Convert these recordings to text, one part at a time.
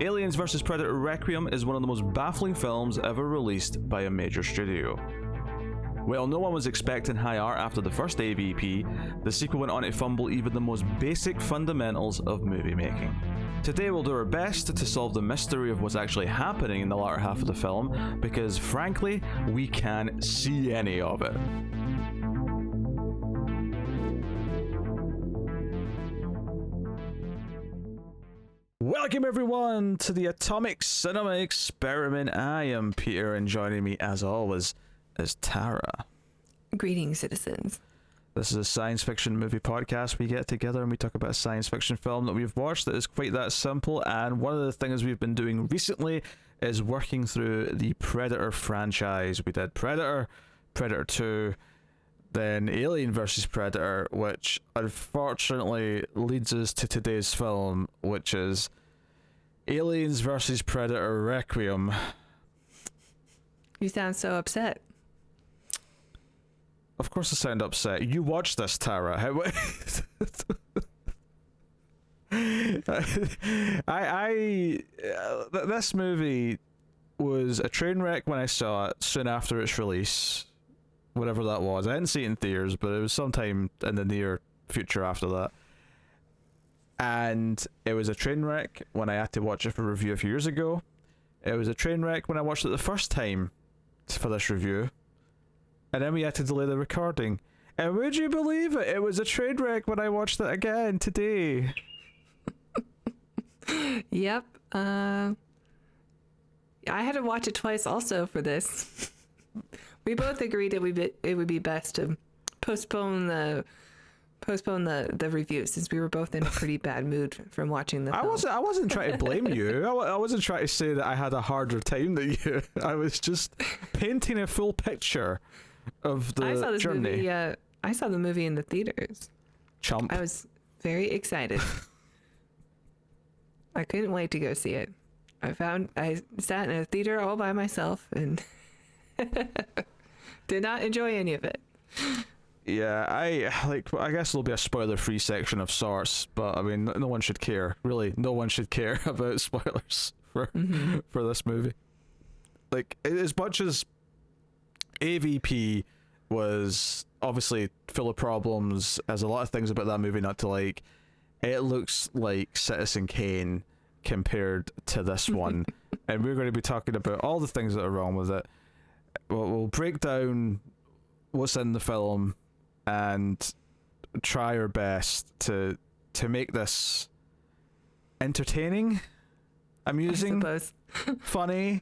Aliens vs. Predator Requiem is one of the most baffling films ever released by a major studio. While no one was expecting high art after the first AVP, the sequel went on to fumble even the most basic fundamentals of movie making. Today we'll do our best to solve the mystery of what's actually happening in the latter half of the film, because frankly, we can't see any of it. Welcome everyone to the Atomic Cinema Experiment. I am Peter, and joining me as always is Tara. Greetings, citizens. This is a science fiction movie podcast. We get together and we talk about a science fiction film that we've watched that is quite that simple, and one of the things we've been doing recently is working through the Predator franchise. We did Predator, Predator 2, then Alien vs. Predator, which unfortunately leads us to today's film, which is Aliens vs. Predator Requiem. You sound so upset. Of course I sound upset. You watched this, Tara. How... This movie was a train wreck when I saw it soon after its release. Whatever that was. I didn't see it in theaters, but it was sometime in the near future after that. And it was a train wreck when I had to watch it for review a few years ago. It was a train wreck when I watched it the first time for this review. And then we had to delay the recording. And would you believe it? It was a train wreck when I watched it again today. Yep. I had to watch it twice also for this. We both agreed it would be best to postpone the review, since we were both in a pretty bad mood from watching the film. I wasn't trying to blame you. I wasn't trying to say that I had a harder time than you. I was just painting a full picture of the I saw this journey. movie. I saw the movie in the theaters. Chump. I was very excited. I couldn't wait to go see it. I sat in a theater all by myself and did not enjoy any of it. Yeah, I guess there'll be a spoiler-free section of sorts, but I mean, no one should care. Really, no one should care about spoilers for this movie. Like, as much as AVP was obviously full of problems, as a lot of things about that movie not to like, it looks like Citizen Kane compared to this one. And we're going to be talking about all the things that are wrong with it. We'll break down what's in the film and try our best to make this entertaining, amusing, funny.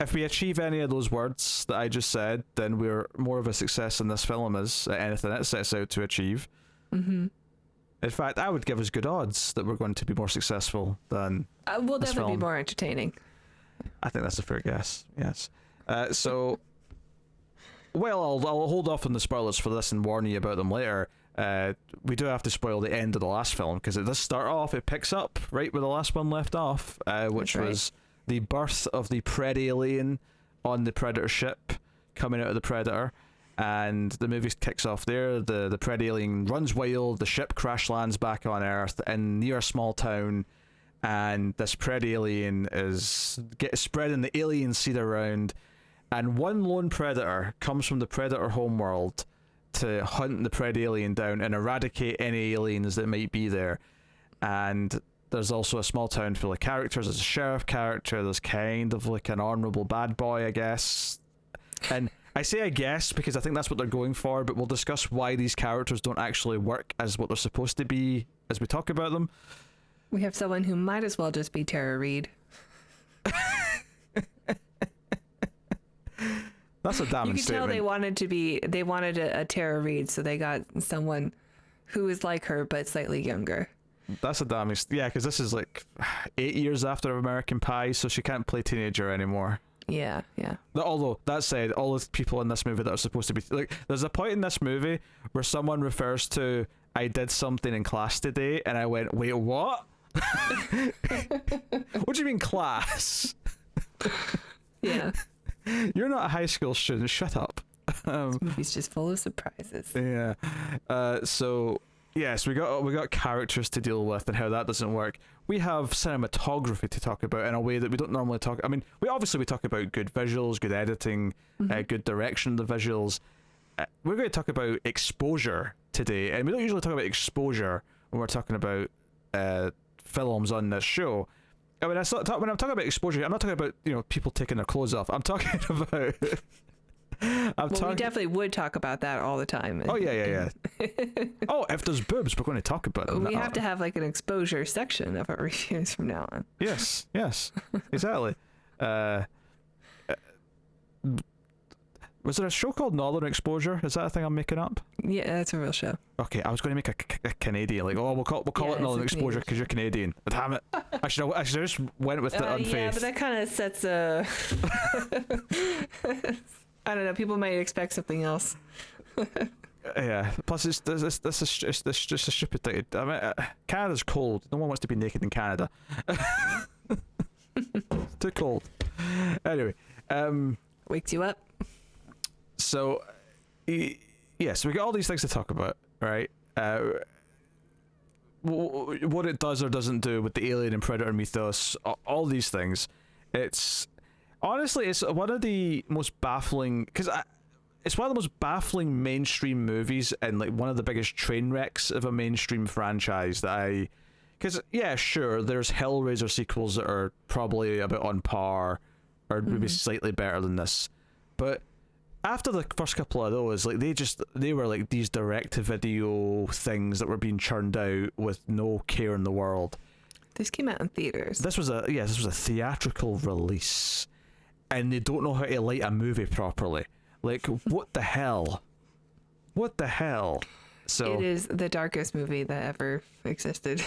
If we achieve any of those words that I just said, then we're more of a success than this film is at anything it sets out to achieve. In fact, I would give us good odds that we're going to be more successful than we'll this definitely film. be more entertaining. I think that's a fair guess. Yes. So, well, I'll hold off on the spoilers for this and warn you about them later. We do have to spoil the end of the last film, because it does start off, it picks up right where the last one left off, which was the birth of the Pred-Alien on the Predator ship, coming out of the Predator. And the movie kicks off there. The Pred-Alien runs wild, the ship crash lands back on Earth in near a small town, and this Pred-Alien is spreading the alien seed around, and one lone predator comes from the Predator homeworld to hunt the Pred-Alien down and eradicate any aliens that might be there. And there's also a small town full of characters. There's a sheriff character, there's kind of like an honorable bad boy, I guess. And I say I guess because I think that's what they're going for, but we'll discuss why these characters don't actually work as what they're supposed to be as we talk about them. We have someone who might as well just be Tara Reid. That's a damning statement. You can tell they wanted a Tara Reid, so they got someone who is like her but slightly younger. That's a damning yeah, because this is like 8 years after American Pie, so she can't play teenager anymore. Yeah. Although, that said, all the people in this movie that are supposed to be... Like, there's a point in this movie where someone refers to, I did something in class today, and I went, wait, what? What do you mean class? Yeah. You're not a high school student, shut up. This movie's just full of surprises. Yeah. So Yes, we got characters to deal with and how that doesn't work. We have cinematography to talk about in a way that we don't normally talk. I mean, we talk about good visuals, good editing, good direction of the visuals. We're going to talk about exposure today, and we don't usually talk about exposure when we're talking about films on this show. I mean, when I'm talking about exposure, I'm not talking about people taking their clothes off. I'm talking about. We definitely would talk about that all the time. Oh yeah. Oh, if there's boobs, we're going to talk about them. We have to have like an exposure section of our reviews from now on. Yes, exactly. Was there a show called Northern Exposure? Is that a thing I'm making up? Yeah, that's a real show. Okay, I was going to make a Canadian, like, we'll call it Northern Exposure because you're Canadian. Damn it! I should have just went with the unfaith. Yeah, but that kind of sets a. I don't know. People might expect something else. Yeah. Plus, it's just a stupid thing. I mean, Canada's cold. No one wants to be naked in Canada. It's too cold. Anyway, wakes you up. So, yes, we got all these things to talk about, right? What it does or doesn't do with the Alien and Predator mythos, all these things. Honestly, it's one of the most baffling, because it's one of the most baffling mainstream movies and like one of the biggest train wrecks of a mainstream franchise because yeah, sure, there's Hellraiser sequels that are probably a bit on par or maybe slightly better than this, but after the first couple of those, like they were like these direct-to-video things that were being churned out with no care in the world. This came out in theaters. This was a theatrical release. And they don't know how to light a movie properly. Like, what the hell? What the hell? So it is the darkest movie that ever existed.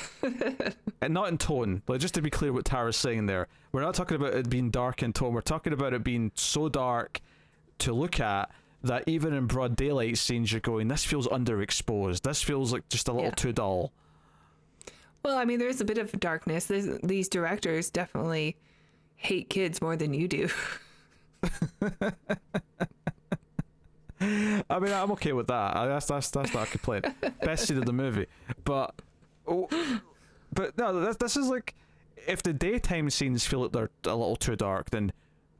And not in tone. Like, just to be clear what Tara's saying there. We're not talking about it being dark in tone. We're talking about it being so dark to look at that even in broad daylight scenes you're going, this feels underexposed. This feels like just a little too dull. Well, I mean, there's a bit of darkness. These directors definitely hate kids more than you do. I mean, I'm okay with that. That's not a complaint. Best scene of the movie, but no, this is like, if the daytime scenes feel like they're a little too dark, then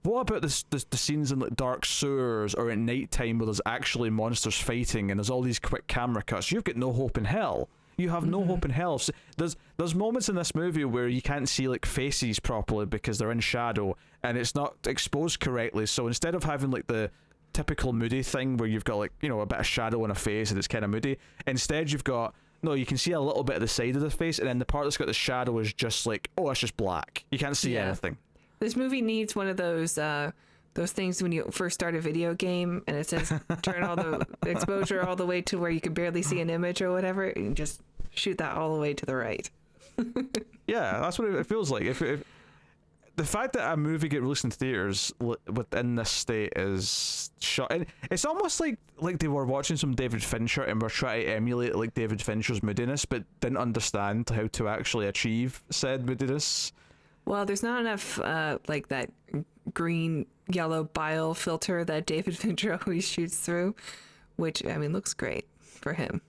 what about the scenes in like dark sewers or at nighttime where there's actually monsters fighting and there's all these quick camera cuts? You've got no hope in hell. You have no hope in hell. So there's moments in this movie where you can't see like faces properly because they're in shadow and it's not exposed correctly. So instead of having like the typical moody thing where you've got like a bit of shadow on a face and it's kind of moody, instead you can see a little bit of the side of the face, and then the part that's got the shadow is just like, it's just black. You can't see anything. This movie needs one of those things when you first start a video game and it says turn all the exposure all the way to where you can barely see an image or whatever, and just shoot that all the way to the right. Yeah, that's what it feels like. If the fact that a movie get released in theaters within this state is shot, and it's almost like they were watching some David Fincher and were trying to emulate like David Fincher's moodiness, but didn't understand how to actually achieve said moodiness. Well, there's not enough like that green yellow bile filter that David Fincher always shoots through, which I mean looks great for him,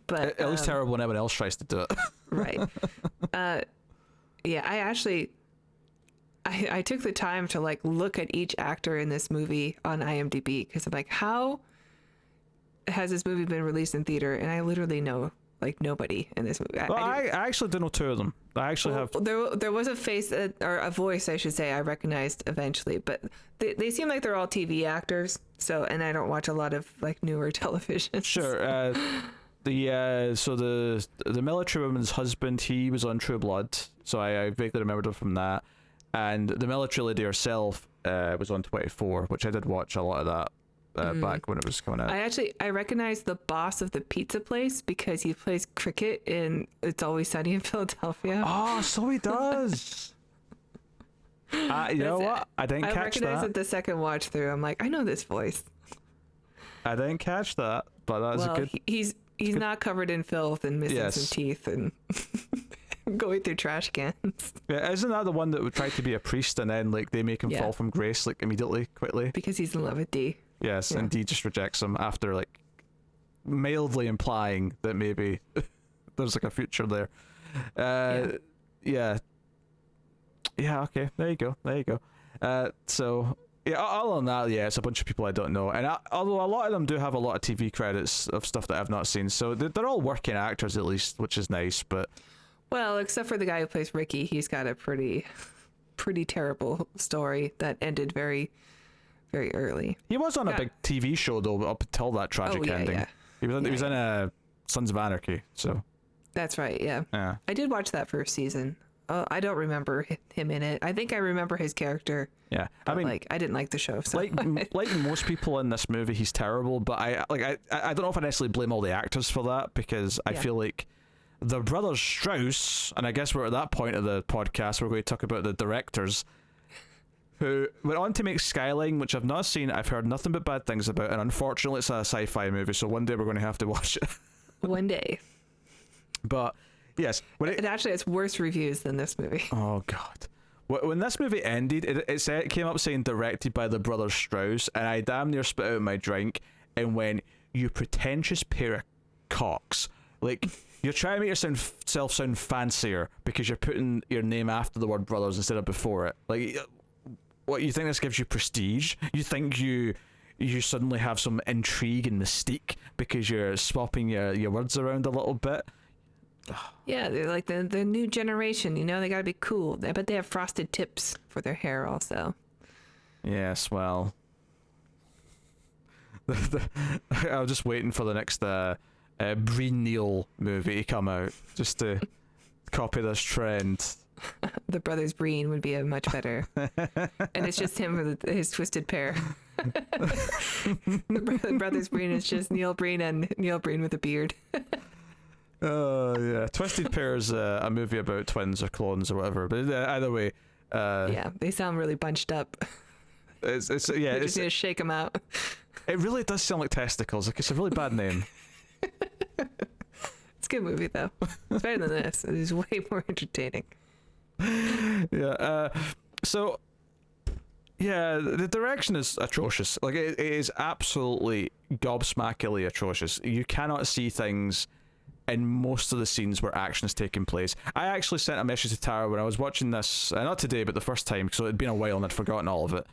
but it looks terrible when everyone else tries to do it. Right. Yeah, I took the time to like look at each actor in this movie on IMDb because I'm like, how has this movie been released in theater? And I literally know like nobody in this movie. I actually do know two of them. I actually have. There was a face or a voice, I should say, I recognized eventually, but they seem like they're all TV actors. So, and I don't watch a lot of like newer television. Sure. So the military woman's husband, he was on True Blood, so I vaguely remembered him from that. And the military lady herself was on 24, which I did watch a lot of that back when it was coming out. I recognize the boss of the pizza place because he plays cricket in It's Always Sunny in Philadelphia. Oh, so he does. You know what? I didn't catch that. I recognized it the second watch through. I'm like, I know this voice. I didn't catch that, but that's a good. He's not covered in filth and missing some teeth and going through trash cans. Yeah, isn't that the one that would try to be a priest and then like they make him fall from grace like immediately, quickly? Because he's in love with Dee. Yes, and Dee just rejects him after like mildly implying that maybe there's like a future there. Yeah. Okay. There you go. So yeah. Other than that, yeah, it's a bunch of people I don't know, and although a lot of them do have a lot of TV credits of stuff that I've not seen, so they're all working actors at least, which is nice. But well, except for the guy who plays Ricky, he's got a pretty terrible story that ended very, very early. he was on a big TV show though up until that tragic ending. Yeah. He was in Sons of Anarchy. So That's right. Yeah. yeah. I did watch that first season. I don't remember him in it. I think I remember his character. Yeah, I mean, like, I didn't like the show. So. like most people in this movie, he's terrible. But I don't know if I necessarily blame all the actors for that, because I feel like the brothers Strause, and I guess we're at that point of the podcast, we're going to talk about the directors, who went on to make Skyline, which I've not seen. I've heard nothing but bad things about, and unfortunately, it's a sci-fi movie. So one day we're going to have to watch it. One day. But yes, it's worse reviews than this movie. Oh God. When this movie ended, it came up saying directed by the brothers Strause, and I damn near spit out my drink and went, "You pretentious pair of cocks! Like, you're trying to make yourself sound fancier because you're putting your name after the word brothers instead of before it. Like, what, you think this gives you prestige? You think you suddenly have some intrigue and mystique because you're swapping your words around a little bit?" Yeah, they're like the new generation, you know, they gotta be cool. I bet they have frosted tips for their hair also. Yes, well, I was just waiting for the next Breen Neal movie to come out just to copy this trend. The Brothers Breen would be a much better. And it's just him with his twisted pair. The Brothers Breen is just Neil Breen and Neil Breen with a beard. Yeah, Twisted Pair is a movie about twins or clones or whatever. But either way, yeah, they sound really bunched up. It's just need to shake them out. It really does sound like testicles. Like, it's a really bad name. It's a good movie though. It's better than this. It is way more entertaining. Yeah. So, yeah, the direction is atrocious. Like, it is absolutely gobsmackingly atrocious. You cannot see things in most of the scenes where action is taking place. I actually sent a message to Tara when I was watching this, not today, but the first time, because it had been a while and I'd forgotten all of it.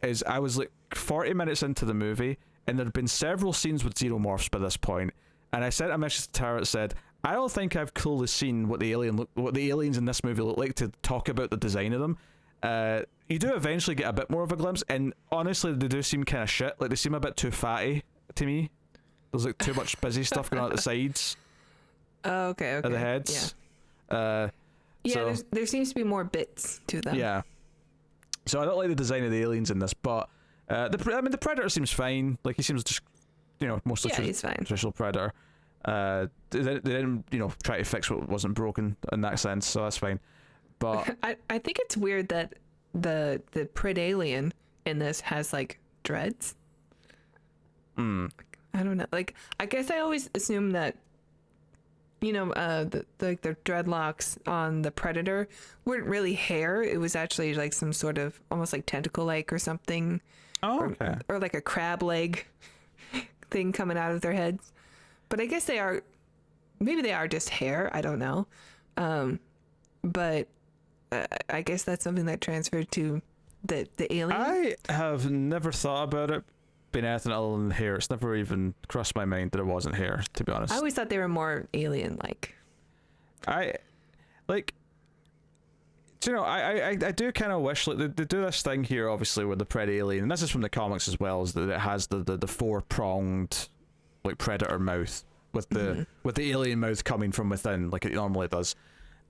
Is I was like 40 minutes into the movie, and there'd been several scenes with xenomorphs by this point, and I sent a message to Tara that said, "I don't think I've clearly seen what the aliens in this movie look like to talk about the design of them." You do eventually get a bit more of a glimpse, and honestly, they do seem kind of shit. Like, they seem a bit too fatty to me. There's like too much busy stuff going on at the sides. Oh, okay. Of the heads. Yeah. So, there seems to be more bits to them. Yeah. So I don't like the design of the aliens in this, but the Predator seems fine. Like, he seems just, mostly he's fine. traditional Predator. They didn't, try to fix what wasn't broken in that sense, so that's fine. But I think it's weird that the Pred alien in this has like dreads. I don't know. Like, I guess I always assume that, the dreadlocks on the Predator weren't really hair. It was actually like some sort of almost like tentacle-like or something. Oh, okay. Or like a crab leg thing coming out of their heads. But I guess maybe they are just hair. I don't know. But I guess that's something that transferred to the alien. I have never thought about it being anything other than hair. It's never even crossed my mind that it wasn't hair, to be honest. I always thought they were more alien-like. I do kind of wish, like, they do this thing here, obviously, with the Pred alien, and this is from the comics as well, is that it has the four-pronged, like, predator mouth with the alien mouth coming from within, like it normally does.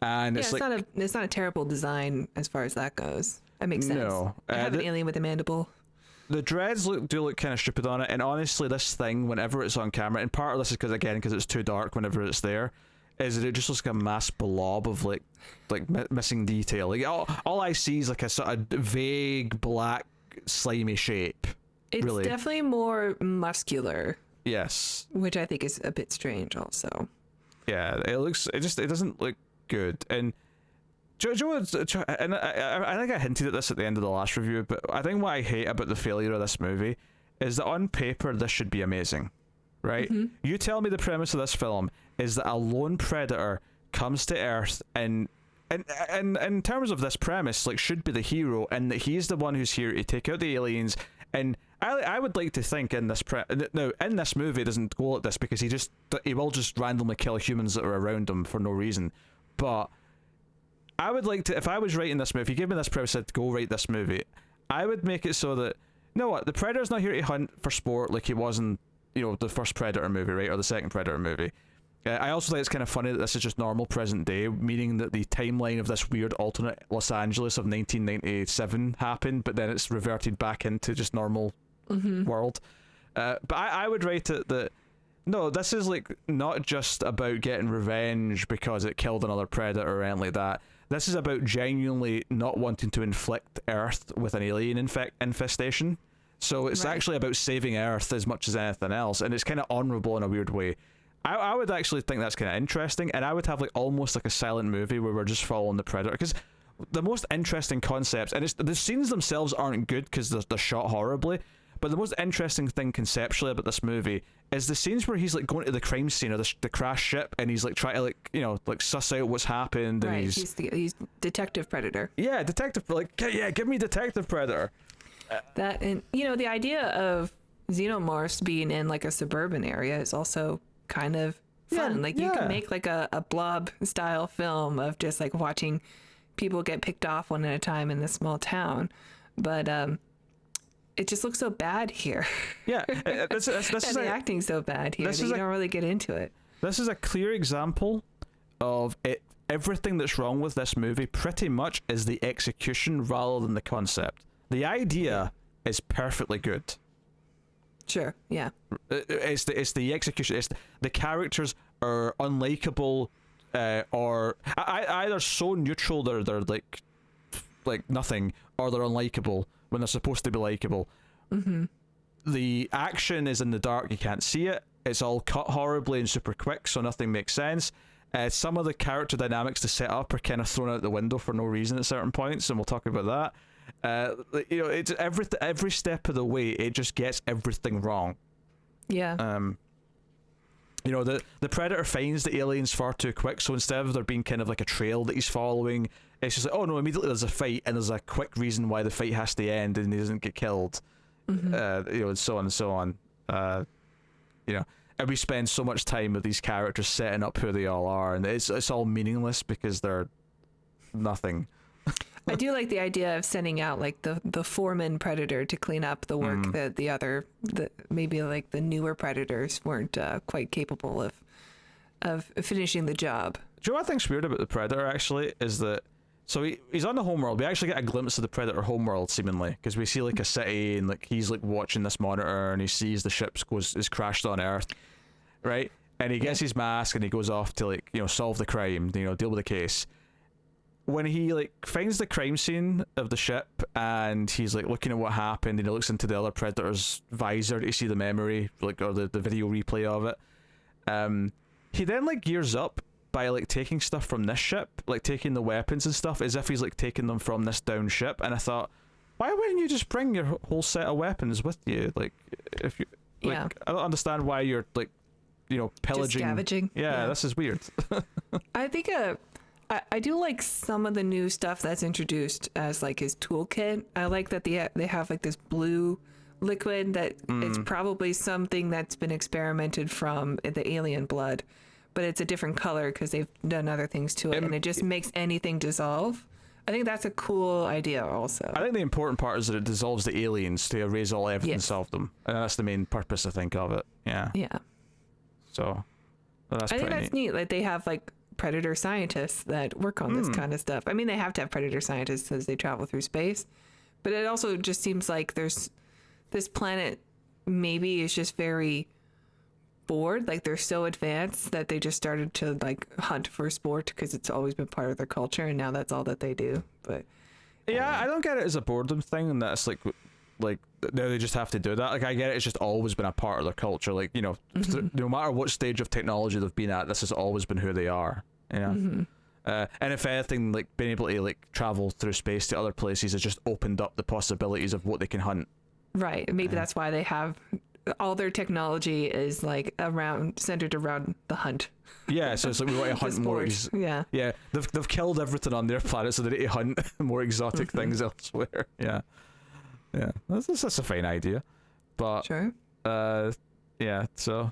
And it's not a terrible design as far as that goes. That makes sense. No, I have an alien with a mandible. The dreads do look kind of stupid on it, and honestly, this thing, whenever it's on camera, and part of this is because it's too dark whenever it's there, is that it just looks like a mass blob of like missing detail. Like, all I see is like a sort of vague black slimy shape. It's really definitely more muscular. Yes, which I think is a bit strange, also. Yeah, it doesn't look good. And and I think I hinted at this at the end of the last review, but I think what I hate about the failure of this movie is that on paper this should be amazing. right? You tell me the premise of this film is that a lone predator comes to Earth and in terms of this premise, like, should be the hero, and that he's the one who's here to take out the aliens. And I would like to think in this now in this movie it doesn't go like this, because he will just randomly kill humans that are around him for no reason. But I would like to, if I was writing this movie, if you give me this premise, said go write this movie, I would make it so that, you know what, the Predator's not here to hunt for sport like he was in, you know, the first Predator movie, right, or the second Predator movie. I also think it's kind of funny that this is just normal present day, meaning that the timeline of this weird alternate Los Angeles of 1997 happened, but then it's reverted back into just normal world. But I would write it that, no, this is like not just about getting revenge because it killed another predator or anything like that. This is about genuinely not wanting to inflict Earth with an alien infestation. So it's actually about saving Earth as much as anything else, and it's kind of honorable in a weird way. I would actually think that's kind of interesting, and I would have like almost like a silent movie where we're just following the predator, because the most interesting concepts, and the scenes themselves aren't good because they're shot horribly, but the most interesting thing conceptually about this movie is the scenes where he's like going to the crime scene or the crash ship, and he's like trying to like, you know, like suss out what's happened, and right, he's Detective Predator. Yeah, detective, like, yeah, give me Detective Predator. That, and you know, the idea of xenomorphs being in like a suburban area is also kind of fun. You can make like a Blob style film of just like watching people get picked off one at a time in this small town, but it just looks so bad here. Yeah, this and the acting's so bad here that you don't really get into it. This is a clear example of it. Everything that's wrong with this movie pretty much is the execution rather than the concept. The idea is perfectly good. Sure, yeah. It's the execution. It's the characters are unlikable, or either so neutral they're like nothing, or they're unlikable when they're supposed to be likable. The action is in the dark, you can't see it. It's all cut horribly and super quick, so nothing makes sense. Some of the character dynamics to set up are kind of thrown out the window for no reason at certain points, and we'll talk about that. You know, it's every step of the way it just gets everything wrong. Yeah. You know, the predator finds the aliens far too quick, so instead of there being kind of like a trail that he's following, it's just like, oh no, immediately there's a fight, and there's a quick reason why the fight has to end and he doesn't get killed. You know, and so on and so on. You know, and we spend so much time with these characters setting up who they all are, and it's all meaningless because they're nothing. I do like the idea of sending out like the foreman predator to clean up the work that the maybe like the newer predators weren't quite capable of finishing the job. Do you know what I think's weird about the predator actually is that, so he's on the homeworld. We actually get a glimpse of the predator homeworld seemingly, because we see like a city, and like he's like watching this monitor, and he sees the ship is crashed on Earth, right? And he gets his mask and he goes off to like, you know, solve the crime, you know, deal with the case. When he like finds the crime scene of the ship and he's like looking at what happened, and he looks into the other predator's visor to see the memory, like, or the video replay of it, he then like gears up by like taking stuff from this ship, like taking the weapons and stuff as if he's like taking them from this down ship. And I thought, why wouldn't you just bring your whole set of weapons with you? Like, if you like, I don't understand why you're like, you know, pillaging, just scavenging. Yeah, this is weird. I think I do like some of the new stuff that's introduced as like his toolkit. I like that they have like this blue liquid that it's probably something that's been experimented from the alien blood, but it's a different color because they've done other things to it, and it just makes anything dissolve. I think that's a cool idea also. I think the important part is that it dissolves the aliens to erase all evidence of them, and that's the main purpose, I think, of it. Yeah. So that's I think that's neat. Like they have like predator scientists that work on this kind of stuff. I mean, they have to have predator scientists as they travel through space, but it also just seems like there's this planet maybe is just very bored. Like they're so advanced that they just started to like hunt for sport because it's always been part of their culture, and now that's all that they do. But yeah, I don't get it as a boredom thing, and that's like now they just have to do that. Like I get it, it's just always been a part of their culture. Like, you know, no matter what stage of technology they've been at, this has always been who they are. You know? And if anything, like being able to like travel through space to other places has just opened up the possibilities of what they can hunt. Right. Maybe that's why they have all their technology is like centered around the hunt. Yeah, so it's like we want to hunt more. Yeah. Yeah, they've killed everything on their planet, so they need to hunt more exotic things elsewhere. Yeah, yeah, that's a fine idea, but Sure. yeah. So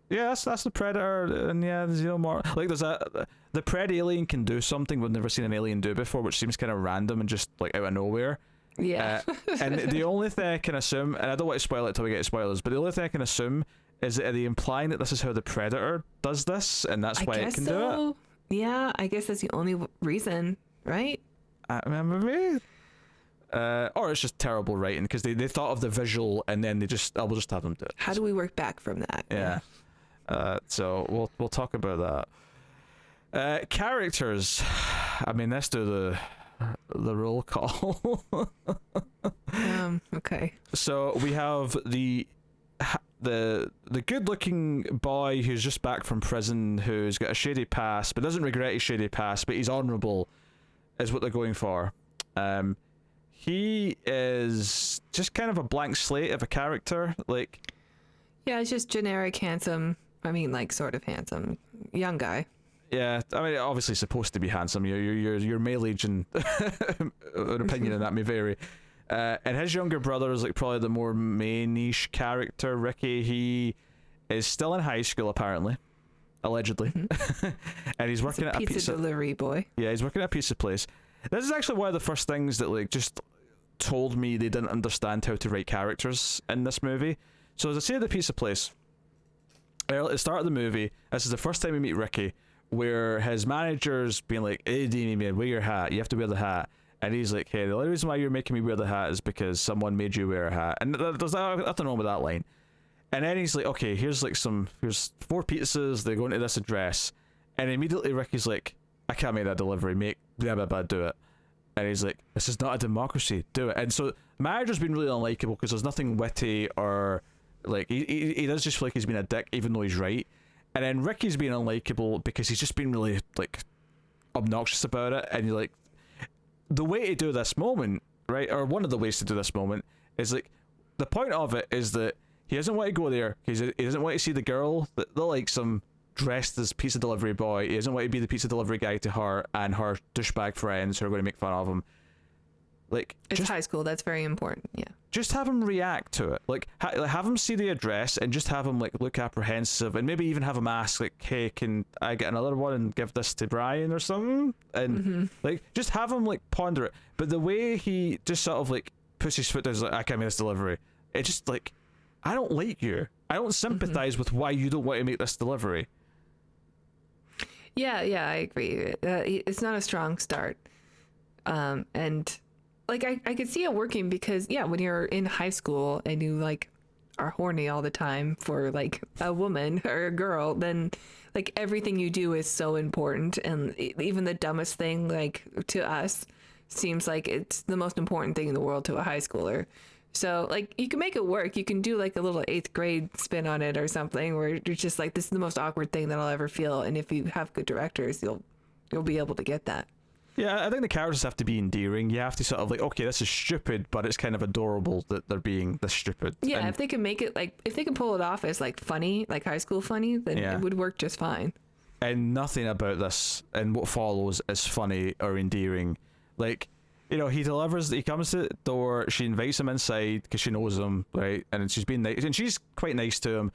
yeah, that's the Predator, and yeah, there's more like the Pred alien can do something we've never seen an alien do before, which seems kind of random and just like out of nowhere. Yeah. And the only thing I can assume, and I don't want to spoil it till we get to spoilers, but the only thing I can assume is that are they implying that this is how the Predator does this, and that's why it can do it? Yeah, I guess that's the only reason, right? I remember me. Or it's just terrible writing because they thought of the visual and then we'll just have them do it. How do we work back from that? Yeah. So we'll talk about that. Characters. I mean, let's do the roll call. Okay. So we have the good-looking boy who's just back from prison, who's got a shady past but doesn't regret his shady past, but he's honorable, is what they're going for. He is just kind of a blank slate of a character, like. Yeah, it's just generic handsome. I mean, like sort of handsome young guy. Yeah, I mean, obviously supposed to be handsome. Your male age and an opinion on that may vary. And his younger brother is like probably the more main-ish character, Ricky. He is still in high school apparently, allegedly, and he's working at a pizza delivery boy. Yeah, he's working at a pizza place. This is actually one of the first things that like just told me they didn't understand how to write characters in this movie. So as I say, at the pizza place, at the start of the movie, this is the first time we meet Ricky, where his manager's being like, "Hey, Damien, wear your hat. You have to wear the hat." And he's like, "Hey, the only reason why you're making me wear the hat is because someone made you wear a hat." And there's nothing wrong with that line. And then he's like, "Okay, here's 4 pizzas. They're going to this address." And immediately Ricky's like, "I can't make that delivery. Make blah blah blah, do it." And he's like, "This is not a democracy. Do it." And so the manager's been really unlikable because there's nothing witty or like he does just feel like he's been a dick even though he's right. And then Ricky's being unlikable because he's just been really like obnoxious about it. And you're like, the way to do this moment, right, or one of the ways to do this moment is like, the point of it is that he doesn't want to go there. He doesn't want to see the girl that likes him dressed as pizza delivery boy. He doesn't want to be the pizza delivery guy to her and her douchebag friends who are going to make fun of him. Like, it's high school. That's very important. Yeah. Just have him react to it. Like, have him see the address and just have him like look apprehensive and maybe even have him ask like, "Hey, can I get another one and give this to Brian or something?" And like, just have him like ponder it. But the way he just sort of like puts his foot down, is like, "I can't make this delivery." It just like, I don't like you. I don't sympathize with why you don't want to make this delivery. Yeah, I agree. It's not a strong start. And like I could see it working because when you're in high school and you like are horny all the time for like a woman or a girl, then like everything you do is so important, and even the dumbest thing like to us seems like it's the most important thing in the world to a high schooler. So like you can make it work. You can do like a little 8th grade spin on it or something where you're just like, this is the most awkward thing that I'll ever feel. And if you have good directors, you'll be able to get that. Yeah, I think the characters have to be endearing. You have to sort of like, okay, this is stupid, but it's kind of adorable that they're being this stupid. Yeah, and if they can make it like, if they can pull it off as like funny, like high school funny, then it would work just fine. And nothing about this and what follows is funny or endearing. Like, you know, he comes to the door, she invites him inside because she knows him, right? And she's being nice, and she's quite nice to him.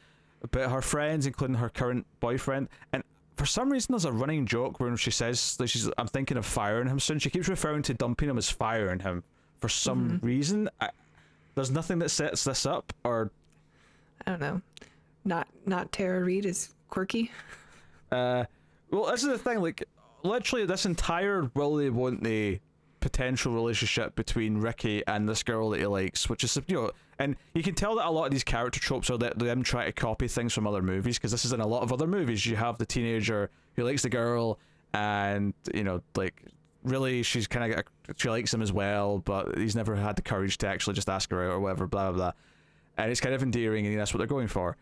But her friends, including her current boyfriend, and for some reason there's a running joke where she says, like, I'm thinking of firing him soon. She keeps referring to dumping him as firing him for some reason. There's nothing that sets this up, or I don't know. Not Tara Reid is quirky. Well, this is the thing. Like, literally, this entire Willy Wonky potential relationship between Ricky and this girl that he likes, which is, you know, and you can tell that a lot of these character tropes are that them trying to copy things from other movies, because this is in a lot of other movies. You have the teenager who likes the girl, and you know, like, really she likes him as well, but he's never had the courage to actually just ask her out or whatever, blah blah blah. And it's kind of endearing, and that's what they're going for.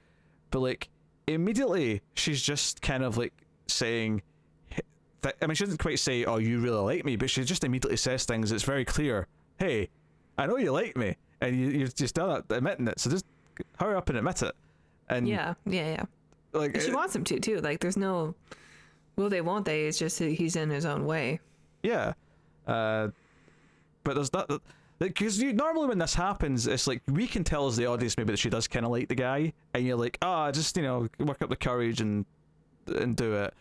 But like, immediately she's just kind of like saying, I mean, she doesn't quite say, "Oh, you really like me," but she just immediately says things. It's very clear. "Hey, I know you like me," and you're just not admitting it. So just hurry up and admit it. And yeah. like And she wants him to too. Like, there's no will they, won't they. It's just that he's in his own way. Yeah. But there's that. Because normally when this happens, it's like we can tell as the audience maybe that she does kind of like the guy, and you're like, just work up the courage and do it,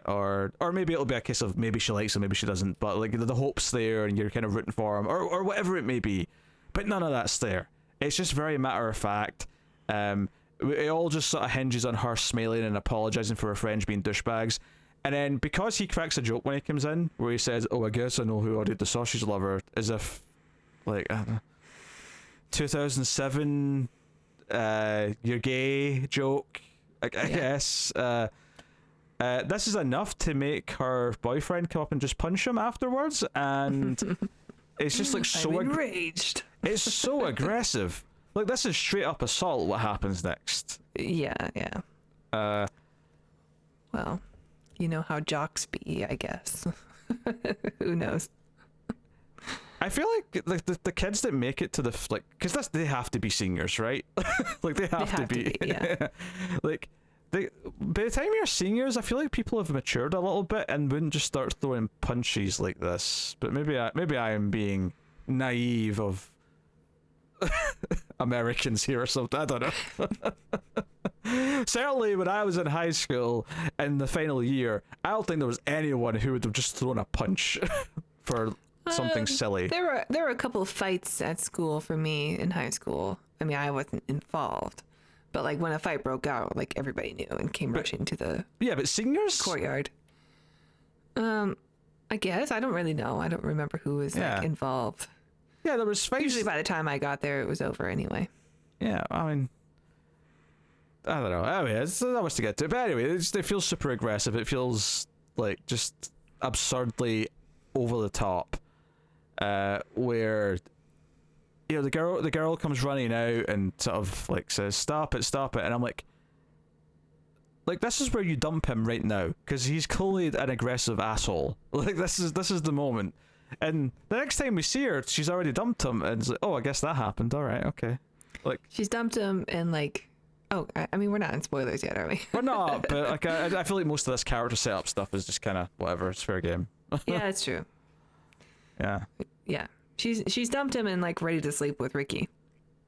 or maybe it'll be a case of maybe she likes him, maybe she doesn't, but like the hope's there, and you're kind of rooting for him, or whatever it may be, but none of that's there. It's just very matter of fact. It all just sort of hinges on her smiling and apologizing for her friends being douchebags. And then because he cracks a joke when he comes in, where he says, "Oh, I guess I know who ordered the sausage lover," as if, like, I don't know, 2007, you're gay joke, I guess. This is enough to make her boyfriend come up and just punch him afterwards, and it's just like so enraged. It's so aggressive. Like, this is straight up assault. What happens next? Yeah. Well, you know how jocks be, I guess. Who knows? I feel like the kids that make it to the because they have to be seniors, right? Like they have to be. Yeah. Like by the time you're seniors, I feel like people have matured a little bit and wouldn't just start throwing punches like this. But maybe I am being naive of Americans here or something. I don't know. Certainly when I was in high school in the final year, I don't think there was anyone who would have just thrown a punch for something silly. There were a couple of fights at school for me in high school. I mean, I wasn't involved, but like when a fight broke out, like everybody knew and came rushing to the but seniors courtyard. I guess I don't really know. I don't remember who was like involved. Yeah, there was fights. Usually by the time I got there, it was over anyway. Yeah, I mean, I don't know. I mean, it's not much to get to. But anyway, it feels super aggressive. It feels like just absurdly over the top. Where the girl comes running out and sort of like says, stop it, and I'm like this is where you dump him right now, because he's clearly an aggressive asshole. Like this is the moment. And the next time we see her, she's already dumped him, and it's like, oh, I guess that happened. All right, okay. Like she's dumped him, and like, oh, I mean, we're not in spoilers yet, are we? We're not, but like, I feel like most of this character setup stuff is just kind of whatever. It's fair game. Yeah, it's true. Yeah. She's dumped him and like ready to sleep with Ricky.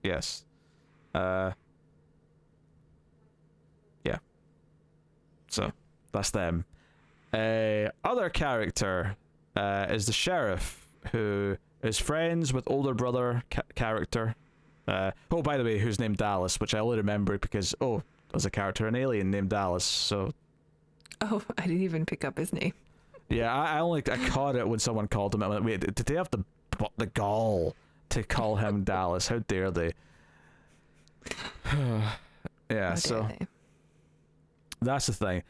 Yes. Yeah. So that's them. Other character is the sheriff, who is friends with older brother character. Oh, by the way, who's named Dallas, which I only remembered because there's a character in Alien named Dallas. So. Oh, I didn't even pick up his name. Yeah, I caught it when someone called him. I went, wait, did they have the gall to call him Dallas? How dare they? Yeah, so that's the thing.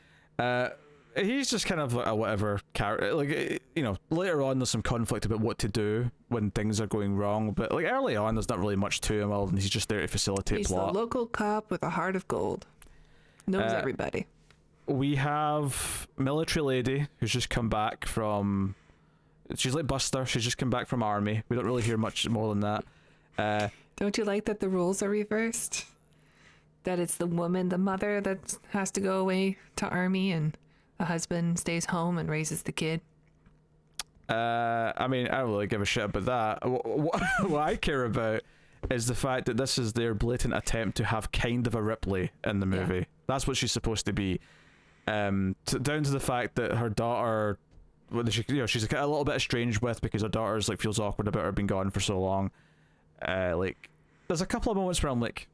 He's just kind of a whatever character. Like, later on there's some conflict about what to do when things are going wrong, but like early on there's not really much to him, other than he's just there to facilitate plot. He's the local cop with a heart of gold. Knows everybody. We have military lady who's just come back from. She's like Buster. She's just come back from army. We don't really hear much more than that. Don't you like that the roles are reversed? That it's the woman, the mother, that has to go away to army, and the husband stays home and raises the kid. I mean, I don't really give a shit about that. What I care about is the fact that this is their blatant attempt to have kind of a Ripley in the movie. Yeah. That's what she's supposed to be. Down to the fact that her daughter, she's a little bit estranged with, because her daughter's like feels awkward about her being gone for so long. Like, there's a couple of moments where I'm like,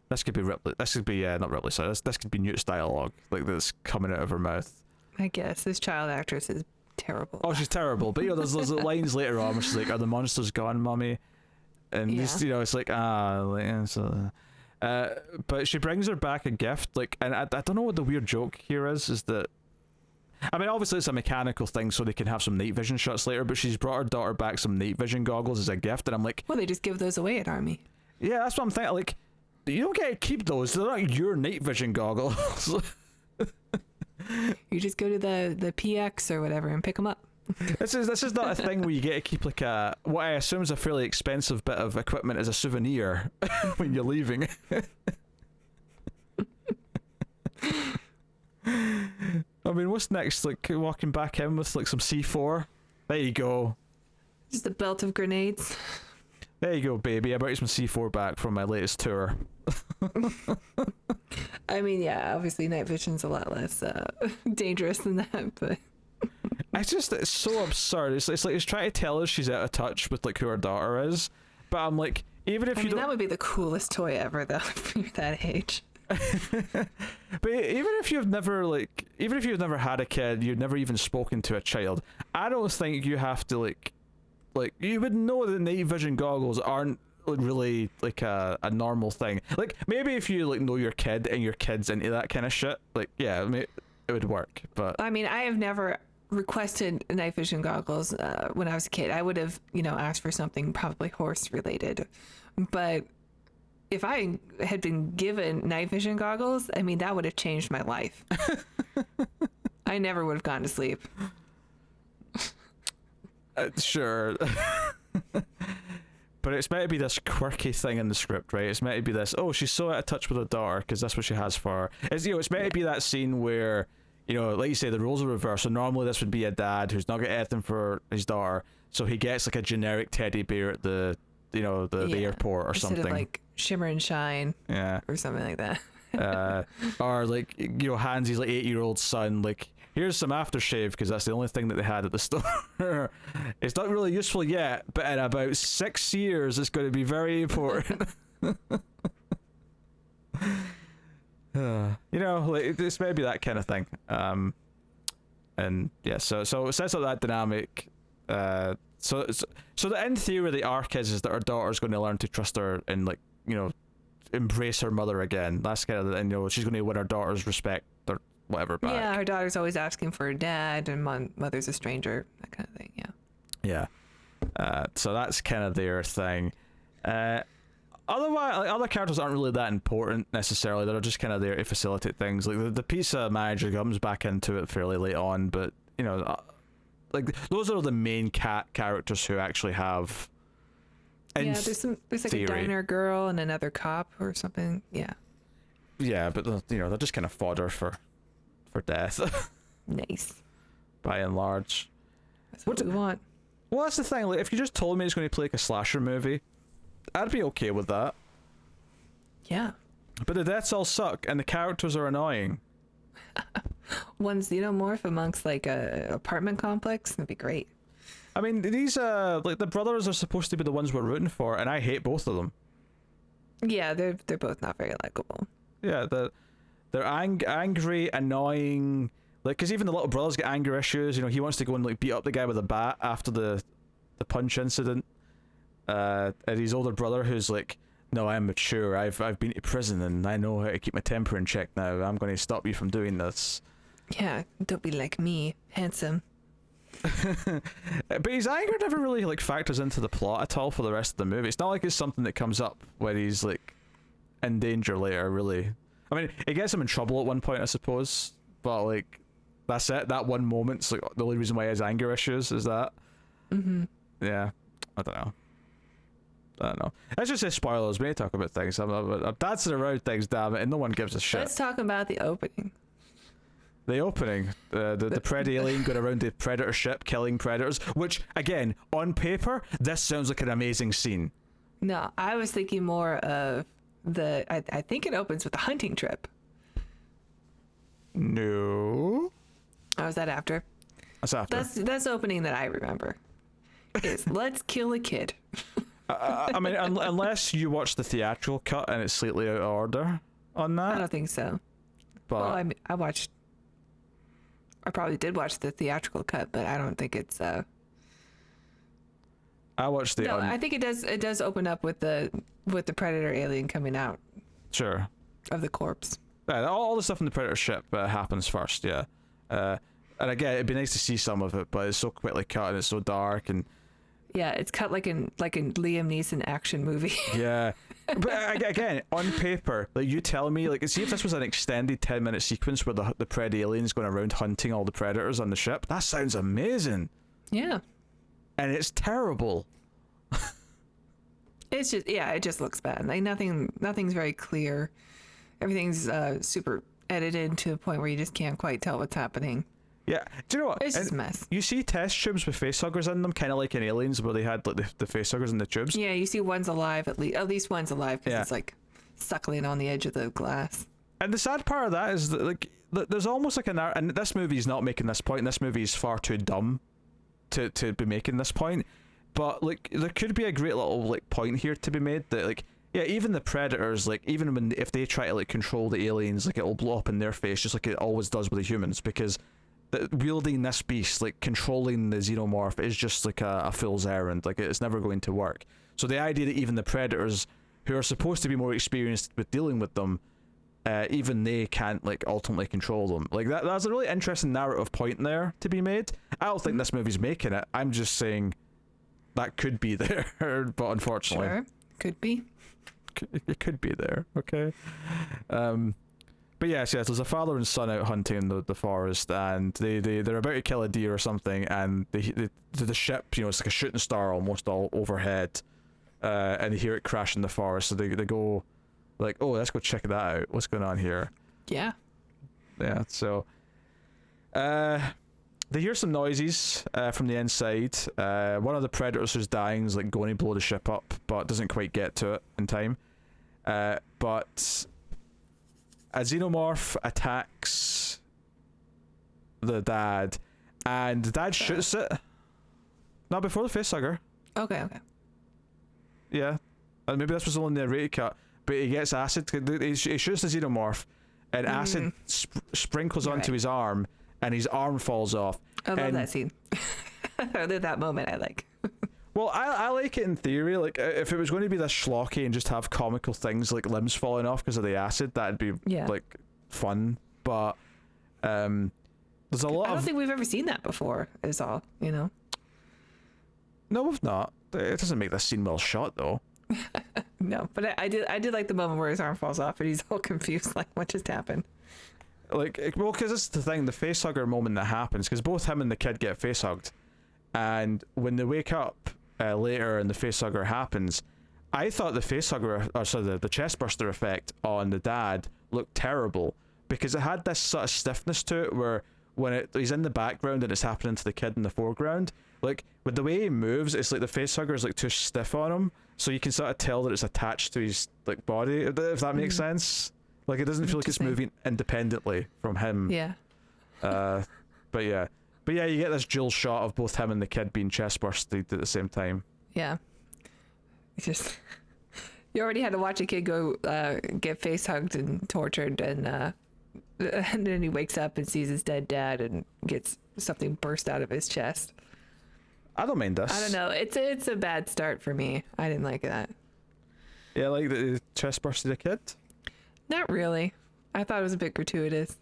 this could be Ripley. This could be not Ripley. Sorry, this could be Newt's dialogue, like that's coming out of her mouth. I guess this child actress is terrible. Oh, she's terrible. But there's those lines later on where she's like, "Are the monsters gone, Mummy?" And it's like but she brings her back a gift, like, and I don't know what the weird joke here is that, I mean, obviously it's a mechanical thing so they can have some night vision shots later, but she's brought her daughter back some night vision goggles as a gift, and I'm like, well, they just give those away at army. Yeah, that's what I'm thinking. Like, you don't get to keep those. They're not your night vision goggles. You just go to the PX or whatever and pick them up. This is not a thing where you get to keep like what I assume is a fairly expensive bit of equipment as a souvenir when you're leaving. I mean, what's next? Like walking back in with like some C4. There you go. Just a belt of grenades. There you go, baby. I brought you some C4 back from my latest tour. I mean, yeah, obviously night vision's a lot less dangerous than that, but It's so absurd. It's like he's trying to tell us she's out of touch with like who her daughter is, but I'm like, even if you don't, that would be the coolest toy ever, though, if you're that age. but even if you've never had a kid, you've never even spoken to a child, I don't think you have to like you would know that night vision goggles aren't really like a normal thing. Like maybe if you like know your kid and your kid's into that kind of shit, like yeah, it would work. But I mean, I have never requested night vision goggles when I was a kid. I would have, asked for something probably horse related, but if I had been given night vision goggles, I mean, that would have changed my life. I never would have gone to sleep. Sure. But it's meant to be this quirky thing in the script, right? It's meant to be this, oh, she's so out of touch with her daughter because that's what she has for her. It's meant to be that scene where, like you say, the roles are reversed. So normally this would be a dad who's not got anything for his daughter, so he gets like a generic teddy bear at the airport or something. Instead of like Shimmer and Shine, yeah, or something like that. Or like hands his like 8-year-old son like, here's some aftershave because that's the only thing that they had at the store. It's not really useful yet, but in about 6 years it's going to be very important. Like it's maybe that kind of thing. And yeah, so it sets up that dynamic. So that in theory the arc is that her daughter's going to learn to trust her and like embrace her mother again. That's kind of and she's going to win her daughter's respect or whatever back. Yeah, her daughter's always asking for her dad, and mother's a stranger, that kind of thing. Yeah. So that's kind of their thing. Otherwise, like, other characters aren't really that important necessarily. They're just kind of there to facilitate things. Like the pizza manager comes back into it fairly late on, but like those are the main characters who actually have. Yeah, there's like a diner girl and another cop or something. Yeah. Yeah, but they're just kind of fodder for death. Nice. By and large. That's what we want. Well, that's the thing. Like, if you just told me it's going to play like a slasher movie, I'd be okay with that. Yeah. But the deaths all suck, and the characters are annoying. One xenomorph amongst like a apartment complex, that'd be great. I mean, these like the brothers are supposed to be the ones we're rooting for, and I hate both of them. Yeah, they're both not very likable. Yeah, they're angry, annoying. Like, because even the little brother's got anger issues. He wants to go and like beat up the guy with a bat after the punch incident. And his older brother, who's like, no, I'm mature. I've been to prison and I know how to keep my temper in check now. I'm going to stop you from doing this. Yeah, don't be like me, handsome. But his anger never really like factors into the plot at all for the rest of the movie. It's not like it's something that comes up when he's like in danger later, really. I mean, it gets him in trouble at one point, I suppose, but like that's it. That one moment's like the only reason why he has anger issues is that. Mm-hmm. Yeah, I don't know. Let's just say spoilers. We need to talk about things. I'm dancing around things, damn it, and no one gives a shit. Let's talk about the opening. The opening, the Pred alien going around the predator ship killing predators, which again, on paper, this sounds like an amazing scene. No, I was thinking more of I think it opens with a hunting trip. No. Oh, is that after? That's after. That's the opening that I remember. Is let's kill a kid. I mean, unless you watch the theatrical cut and it's slightly out of order on that. I don't think so. But well, I probably did watch the theatrical cut, but I don't think it's. I watched the. No, I think it does. It does open up with the predator alien coming out. Sure. Of the corpse. Yeah, all the stuff in the predator ship happens first. Yeah. And again, it'd be nice to see some of it, but it's so quickly cut and it's so dark and. Yeah, it's cut like in Liam Neeson action movie. Yeah, but again, on paper, like you tell me, like see if this was an extended 10-minute sequence where the Pred alien's going around hunting all the predators on the ship. That sounds amazing. Yeah. And it's terrible. It's just, yeah, it just looks bad. Like nothing's very clear. Everything's super edited to a point where you just can't quite tell what's happening. Yeah, do you know what? It's just a mess. You see test tubes with facehuggers in them, kind of like in Aliens, where they had like the facehuggers in the tubes. Yeah, you see one's alive at least one's alive because Yeah. it's like suckling on the edge of the glass. And the sad part of that is that like there's almost like and this movie's not making this point. This movie is far too dumb to be making this point. But like there could be a great little like point here to be made that like, yeah, even the predators, like even if they try to like control the aliens, like it'll blow up in their face just like it always does with the humans, because wielding this beast, like controlling the xenomorph, is just like a fool's errand. Like it's never going to work. So the idea that even the predators, who are supposed to be more experienced with dealing with them, even they can't like ultimately control them. Like that's a really interesting narrative point there to be made. I don't think this movie's making it. I'm just saying that could be there, but unfortunately, Sure, could be. It could be there. Okay. But yes, there's a father and son out hunting in the forest, and they're about to kill a deer or something, and the ship, you know, it's like a shooting star almost all overhead, and they hear it crash in the forest, so they go like, oh, let's go check that out. What's going on here? Yeah. Yeah. So, they hear some noises from the inside. One of the predators who's dying is like going to blow the ship up, but doesn't quite get to it in time. But a xenomorph attacks the dad, and the dad shoots it. Not before the facehugger. Okay. Yeah. And maybe this was only the rated cut, but he gets acid. He shoots the xenomorph, and acid sprinkles onto his arm, and his arm falls off. I love that scene. I love that moment. I like. Well, I like it in theory. Like, if it was going to be this schlocky and just have comical things like limbs falling off because of the acid, that'd be like fun. But there's a lot. I don't think we've ever seen that before. Is all, you know. No, we've not. It doesn't make this scene well shot though. No, but I did like the moment where his arm falls off and he's all confused, like what just happened. Like, well, because this is the thing, the facehugger moment that happens, because both him and the kid get facehugged, and when they wake up later and the facehugger happens, I thought the facehugger, or sorry, the chestburster effect on the dad looked terrible, because it had this sort of stiffness to it where when he's in the background and it's happening to the kid in the foreground, like with the way he moves, it's like the facehugger is like too stiff on him, so you can sort of tell that it's attached to his like body, if that makes sense. Like it doesn't feel like it's moving independently from him. Yeah. But yeah, you get this dual shot of both him and the kid being chest bursted at the same time. Yeah. It's just you already had to watch a kid go get face hugged and tortured, and then he wakes up and sees his dead dad and gets something burst out of his chest. I don't mind this. I don't know. It's a bad start for me. I didn't like that. Yeah, like the chest bursted a kid. Not really. I thought it was a bit gratuitous.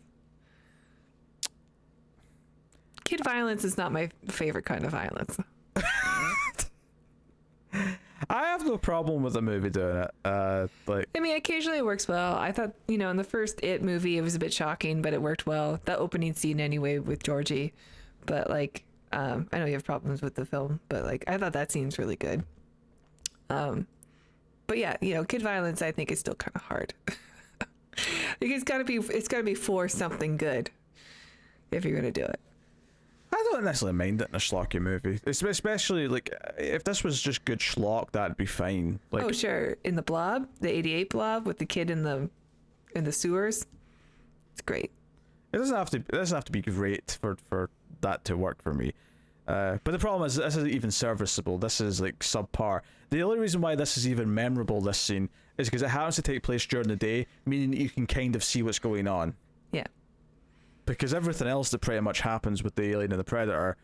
Kid violence is not my favorite kind of violence. I have no problem with the movie doing it. Like, I mean, occasionally it works well. I thought, in the first It movie, it was a bit shocking, but it worked well. The opening scene, anyway, with Georgie. But like, I know you have problems with the film, but like, I thought that scene's really good. But yeah, kid violence, I think is still kind of hard. Like it's gotta be for something good if you're gonna do it. I don't necessarily mind it in a schlocky movie, especially like if this was just good schlock, that'd be fine. Like, oh sure, in the Blob, the '88 Blob with the kid in the sewers, it's great. It doesn't have to be great for that to work for me. But the problem is this isn't even serviceable. This is like subpar. The only reason why this is even memorable, this scene, is because it happens to take place during the day, meaning that you can kind of see what's going on. Yeah. Because everything else that pretty much happens with the alien and the predator,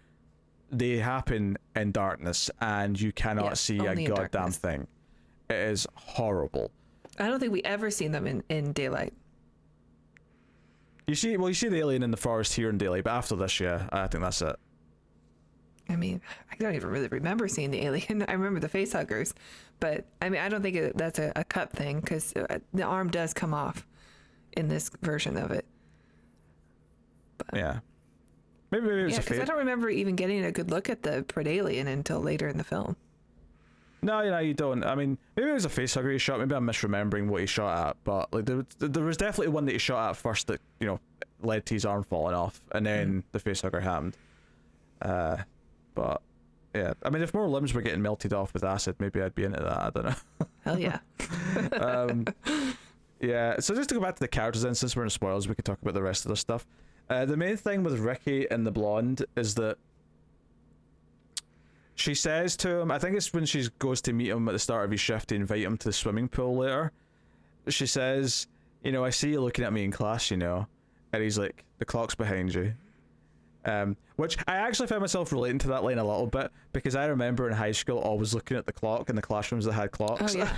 they happen in darkness, and you cannot see a goddamn thing. It is horrible. I don't think we ever seen them in daylight. You see the alien in the forest here in daylight, but after this, yeah, I think that's it. I mean, I don't even really remember seeing the alien. I remember the face huggers, but I mean, I don't think that's a cut thing, because the arm does come off in this version of it. But. Yeah. Maybe it was Yeah, a because I fade. don't remember even getting a good look at the Predalien until later in the film. No, you don't. I mean, maybe it was a facehugger he shot. Maybe I'm misremembering what he shot at. But like, there was definitely one that he shot at first that led to his arm falling off, and then the facehugger happened. But yeah, I mean, if more limbs were getting melted off with acid, maybe I'd be into that. I don't know. Hell yeah. Yeah. So just to go back to the characters, then, since we're in spoilers, we could talk about the rest of the stuff. The main thing with Ricky and the blonde is that she says to him, I think it's when she goes to meet him at the start of his shift to invite him to the swimming pool later. She says, I see you looking at me in class, and he's like, the clock's behind you. Which I actually found myself relating to that line a little bit, because I remember in high school always looking at the clock in the classrooms that had clocks. Oh, yeah.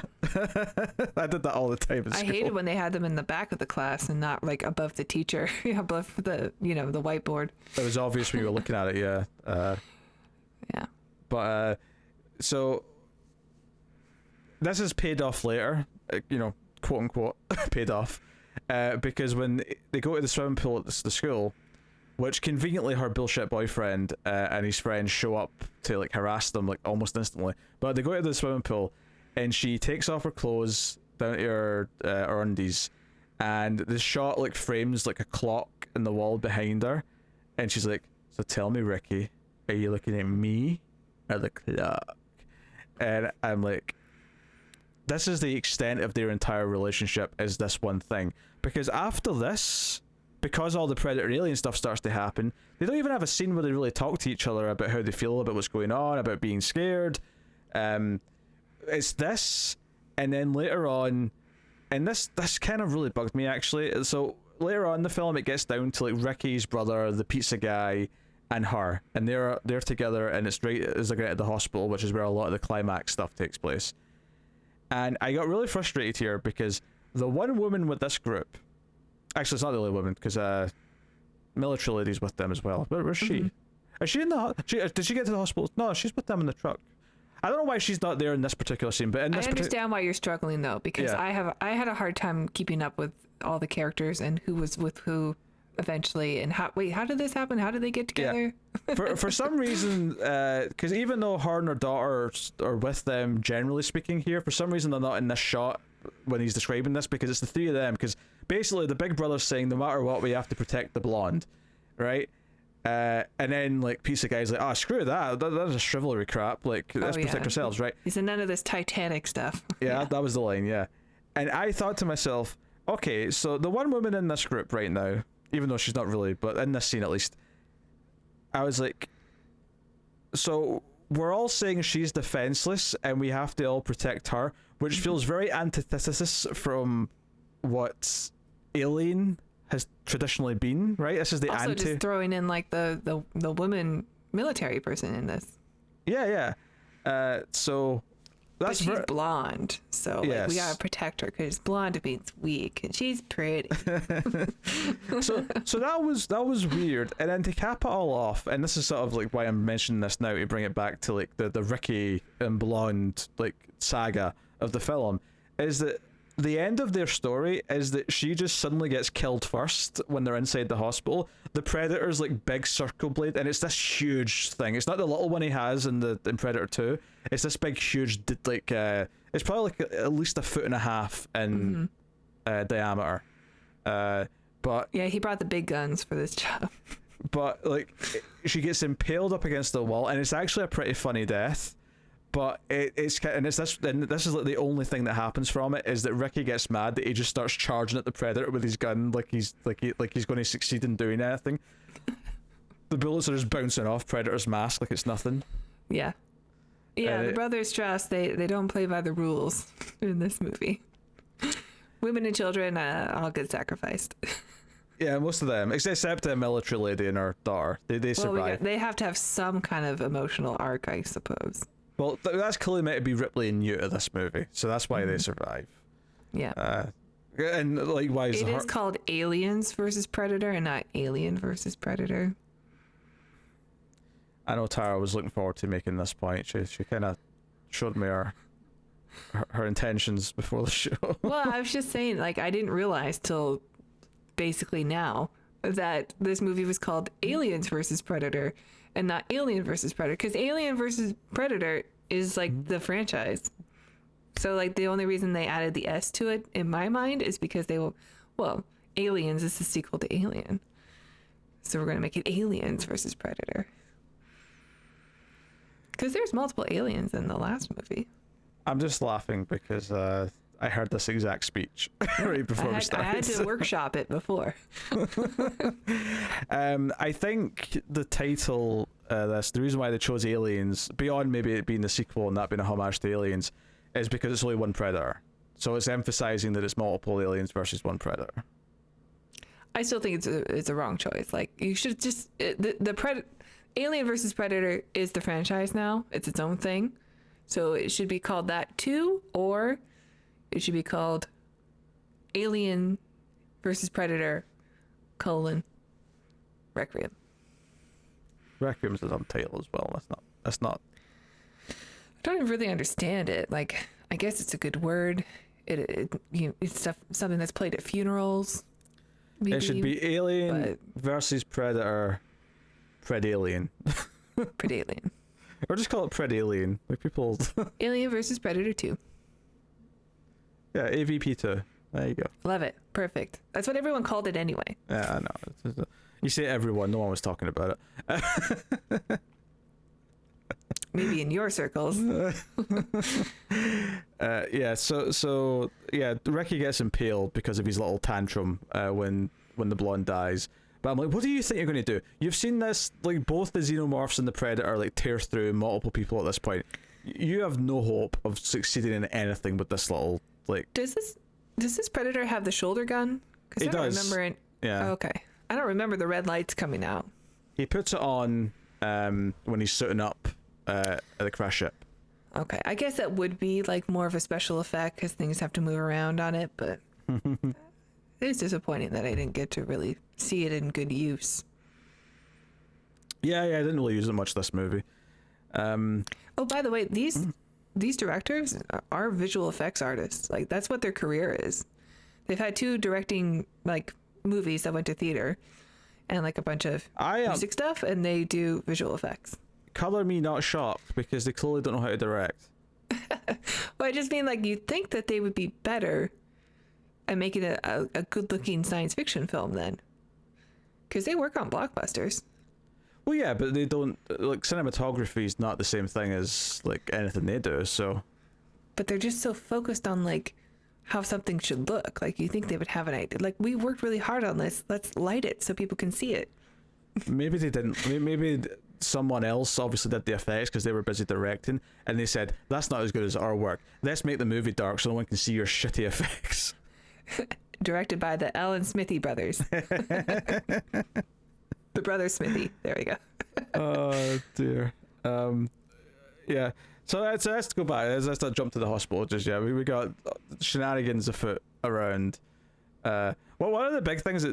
I did that all the time in I school. hated when they had them in the back of the class and not like above the teacher, above the the whiteboard. It was obvious when you were looking at it, yeah. Yeah. But so this is paid off later, quote unquote paid off, because when they go to the swimming pool at the school, which conveniently her bullshit boyfriend and his friends show up to like harass them like almost instantly. But they go to the swimming pool, and she takes off her clothes down to her undies, and the shot like frames like a clock in the wall behind her, and she's like, "So tell me, Ricky, are you looking at me or the clock?" And I'm like, this is the extent of their entire relationship, is this one thing. Because after this, because all the Predator alien stuff starts to happen, they don't even have a scene where they really talk to each other about how they feel about what's going on, about being scared. It's this, and then later on, and this kind of really bugged me actually. So later on in the film, it gets down to like Ricky's brother, the pizza guy, and her, and they're together, and it's right as they're getting to the hospital, which is where a lot of the climax stuff takes place. And I got really frustrated here because the one woman with this group, actually it's not the only woman, because military lady's with them as well. Where's she? Mm-hmm. Is she in the? Did she get to the hospital? No, she's with them in the truck. I don't know why she's not there in this particular scene, but in this I understand why you're struggling though, because Yeah. I had a hard time keeping up with all the characters and who was with who eventually, and how did this happen? How did they get together? for some reason, because even though her and her daughter are with them, generally speaking here, for some reason they're not in this shot when he's describing this, because it's the three of them, because basically the big brother's saying no matter what we have to protect the blonde, right? And then like pizza guy's like, screw that is a chivalry crap, like let's protect ourselves, right? He said none of this Titanic stuff. Yeah, that was the line. Yeah. And I thought to myself, okay, so the one woman in this group right now, even though she's not really, but in this scene at least, I was like, so we're all saying she's defenseless and we have to all protect her, which feels very antithesis from what Alien has traditionally been, right? This is the Also, just throwing in like the woman military person in this. Yeah. So that's but she's blonde, so like, we Yes. gotta protect her because blonde means weak, and she's pretty. so that was weird. And then to cap it all off, and this is sort of like why I'm mentioning this now, to bring it back to like the Ricky and blonde like saga of the film, is that the end of their story is that she just suddenly gets killed first when they're inside the hospital. The Predator's like big circle blade, and it's this huge thing. It's not the little one he has in Predator 2. It's this big, huge, like it's probably like at least 1.5 feet in diameter. But Yeah, he brought the big guns for this job. But like, she gets impaled up against the wall, and it's actually a pretty funny death. But this is like the only thing that happens from it, is that Ricky gets mad that he just starts charging at the Predator with his gun like he's going to succeed in doing anything. The bullets are just bouncing off Predator's mask like it's nothing. Yeah, the brothers Strause, they don't play by the rules in this movie. Women and children all get sacrificed. Yeah, most of them, except the military lady and her daughter, they survive. They have to have some kind of emotional arc, I suppose. Well, that's clearly meant to be Ripley and Newt of this movie, so that's why they survive. Yeah. And likewise, it is called Aliens versus Predator and not Alien versus Predator. I know Tara was looking forward to making this point. She kind of showed me her intentions before the show. Well, I was just saying, like, I didn't realize till basically now that this movie was called Aliens versus Predator and not Alien versus Predator, because Alien versus Predator is like the franchise. So like the only reason they added the S to it in my mind is because well, Aliens is the sequel to Alien. So we're going to make it Aliens versus Predator. Because there's multiple aliens in the last movie. I'm just laughing because I heard this exact speech right before we started. I had to workshop it before. I think the title, the reason why they chose Aliens, beyond maybe it being the sequel and that being a homage to Aliens, is because it's only one predator. So it's emphasizing that it's multiple aliens versus one predator. I still think it's a wrong choice. Like, you should just Alien versus Predator is the franchise now. It's its own thing. So it should be called that too, or it should be called Alien versus Predator, Requiem. Requiem's an untitled as well. That's not. I don't even really understand it. Like, I guess it's a good word. It's something that's played at funerals. Maybe, it should be Alien versus Predator, Predalien. Predalien. Or just call it Predalien. Like people. Alien versus Predator 2. Yeah, AVP2. There you go. Love it. Perfect. That's what everyone called it anyway. Yeah, I know. You say everyone. No one was talking about it. Maybe in your circles. Yeah. So yeah, Ricky gets impaled because of his little tantrum when the blonde dies. But I'm like, what do you think you're going to do? You've seen this, like, both the xenomorphs and the predator like tear through multiple people at this point. You have no hope of succeeding in anything with this little, like. Does this predator have the shoulder gun? Because I don't remember it. Yeah. Oh, okay. I don't remember the red lights coming out. He puts it on when he's suiting up at the crash ship. Okay, I guess that would be like more of a special effect because things have to move around on it, but it is disappointing that I didn't get to really see it in good use. Yeah, I didn't really use it much this movie. Oh, by the way, these directors are visual effects artists. Like, that's what their career is. They've had 2 directing like movies that went to theater, and like a bunch of music stuff, and they do visual effects. Color me not shocked, because they clearly don't know how to direct. Well, I just mean, like, you'd think that they would be better at making a good-looking science fiction film then, because they work on blockbusters. Well, yeah, but they don't, like, cinematography is not the same thing as like anything they do. So, but they're just so focused on like how something should look. Like, you think they would have an idea. Like, we worked really hard on this. Let's light it so people can see it. Maybe they didn't. Maybe someone else obviously did the effects because they were busy directing, and they said, that's not as good as our work. Let's make the movie dark so no one can see your shitty effects. Directed by the Alan Smithy brothers. The brothers Smithy. There we go. Oh dear. Yeah. So let's go back. Let's not jump to the hospital just yet. We got shenanigans afoot around. Well, one of the big things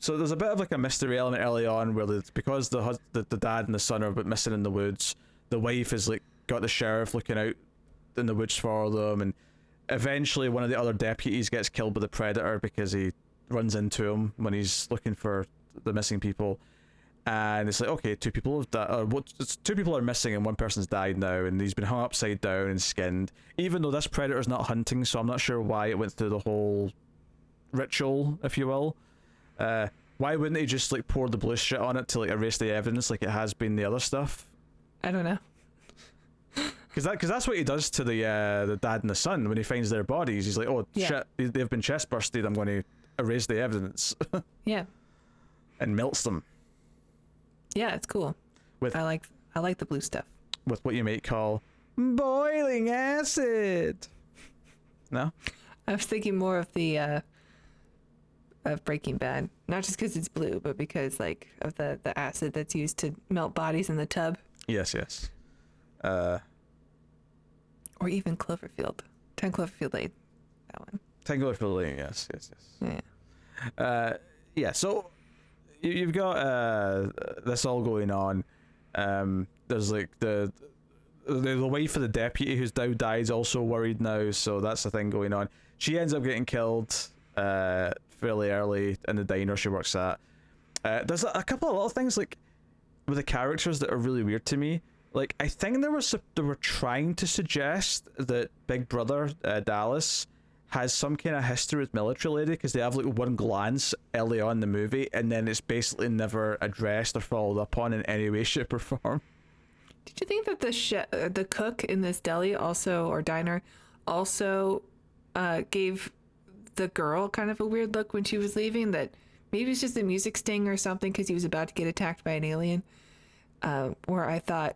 so there's a bit of like a mystery element early on where it's because the dad and the son are a bit missing in the woods. The wife has like got the sheriff looking out in the woods for them, and eventually one of the other deputies gets killed by the predator because he runs into him when he's looking for the missing people. And it's like, okay, 2 people have died. 2 people are missing and 1 person's died now, and he's been hung upside down and skinned. Even though this predator's not hunting, so I'm not sure why it went through the whole ritual, if you will. Why wouldn't he just like pour the blue shit on it to like erase the evidence like it has been the other stuff? I don't know. Because that's what he does to the dad and the son when he finds their bodies. He's like, oh shit, they've been chest bursted. I'm going to erase the evidence. Yeah. And melts them. Yeah, it's cool. I like the blue stuff. With what you might call boiling acid. No? I was thinking more of the of Breaking Bad, not just because it's blue, but because like of the acid that's used to melt bodies in the tub. Yes. Or even Cloverfield. 10 Cloverfield Lane. That one. 10 Cloverfield Lane. Yes. Yeah. Yeah. So you've got this all going on. There's like the wife of the deputy who's now died is also worried now, so that's the thing going on. She ends up getting killed fairly early in the diner she works at. There's a couple of little things like with the characters that are really weird to me. Like, I think they were trying to suggest that Big Brother Dallas has some kind of history with military lady, because they have like one glance early on in the movie, and then it's basically never addressed or followed up on in any way, shape, or form. Did you think that the cook in this deli also, or diner, also gave the girl kind of a weird look when she was leaving? That maybe it's just a music sting or something, because he was about to get attacked by an alien. Where I thought,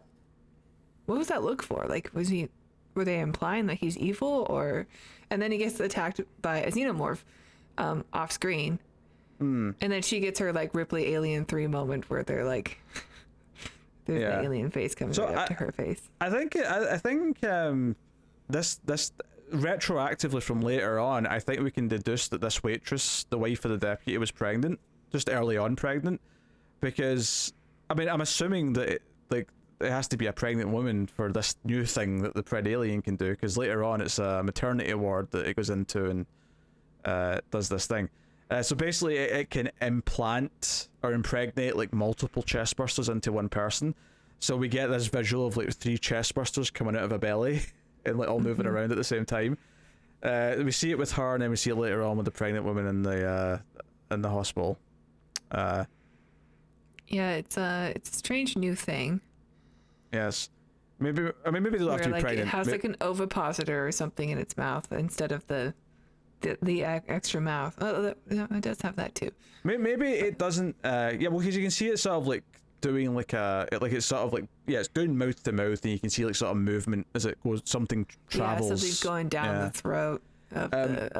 what was that look for? Like, were they implying that he's evil, or? And then he gets attacked by a xenomorph off screen, and then she gets her like Ripley Alien 3 moment where they're like, there's the alien face coming right up to her face. I think this retroactively from later on, I think we can deduce that this waitress, the wife of the deputy, was pregnant, just early on pregnant, because I mean, I'm assuming that it has to be a pregnant woman for this new thing that the Pred Alien can do, because later on it's a maternity ward that it goes into and does this thing. So basically it can implant or impregnate like multiple chest bursters into one person. So we get this visual of like 3 chest bursters coming out of a belly and like all moving around at the same time. We see it with her, and then we see it later on with the pregnant woman in the hospital. Yeah, it's a strange new thing. Yes. Maybe they'll have to be like pregnant. It has like an ovipositor or something in its mouth instead of the extra mouth. Oh, it does have that too. Maybe it doesn't. Yeah, well, because you can see it sort of like doing it's sort of like, yeah, it's doing mouth to mouth, and you can see like sort of movement as it goes. Something travels. Yeah, something's going down the throat of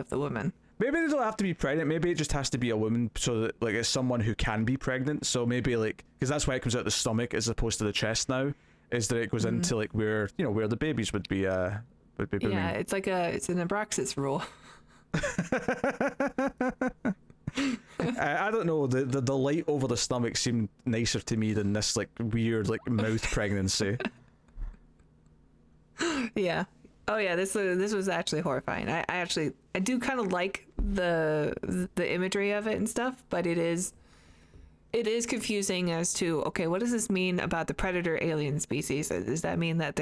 the woman. Maybe they don't have to be pregnant. Maybe it just has to be a woman, so that like it's someone who can be pregnant. So maybe like, because that's why it comes out the stomach as opposed to the chest now, is that it goes into like where the babies would be booming. Yeah, it's an Abraxas rule. I don't know, the light over the stomach seemed nicer to me than this like weird like mouth pregnancy. Yeah. Oh yeah, this was actually horrifying. I do kind of like the imagery of it and stuff, but it is confusing as to, okay, what does this mean about the predator alien species? Does that mean that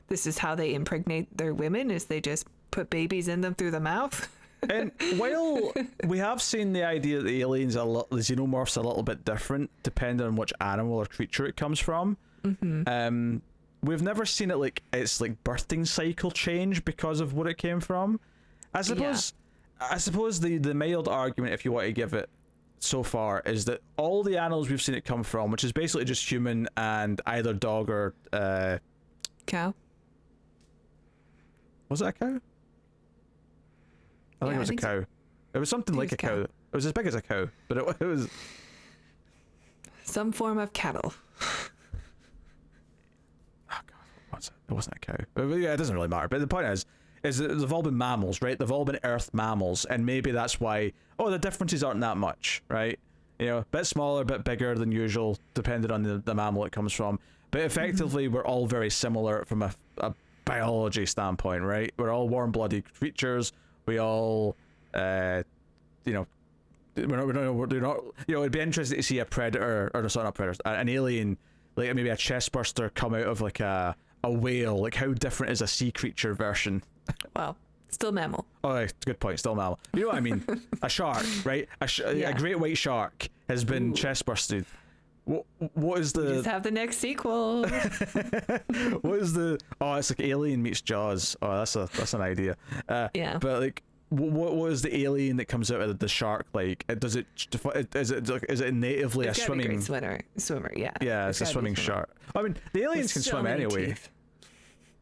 this is how they impregnate their women, is they just put babies in them through the mouth? And while we have seen the idea that the aliens the xenomorphs are a little bit different depending on which animal or creature it comes from, we've never seen it like its like birthing cycle change because of what it came from. I suppose the mild argument, if you want to give it so far, is that all the animals we've seen it come from, which is basically just human and either dog or cow. Was it a cow? I think it was a cow. It was something like a cow. It was as big as a cow, but it was some form of cattle. Oh god, it wasn't a cow. Yeah, it doesn't really matter. But the point is that they've all been mammals, right? They've all been earth mammals, and maybe that's why the differences aren't that much, right? You know, a bit smaller, a bit bigger than usual, depending on the mammal it comes from. But effectively, we're all very similar from a biology standpoint, right? We're all warm-blooded creatures. We all, we're not, it'd be interesting to see a predator, or sorry, not predator, an alien, like maybe a chest burster come out of like a whale. Like, how different is a sea creature version? Well, still mammal. Oh, right, good point. Still mammal. You know what I mean? A shark, right? A great white shark has been chest bursted. What is the? We just have the next sequel. What is the? Oh, it's like Alien meets Jaws. Oh, that's an idea. Yeah. But like, what is the alien that comes out of the shark like? Is it natively it's a swimming? Be a great swimmer? Yeah. Yeah, it's a swimming shark. I mean, the aliens can swim anyway. Teeth.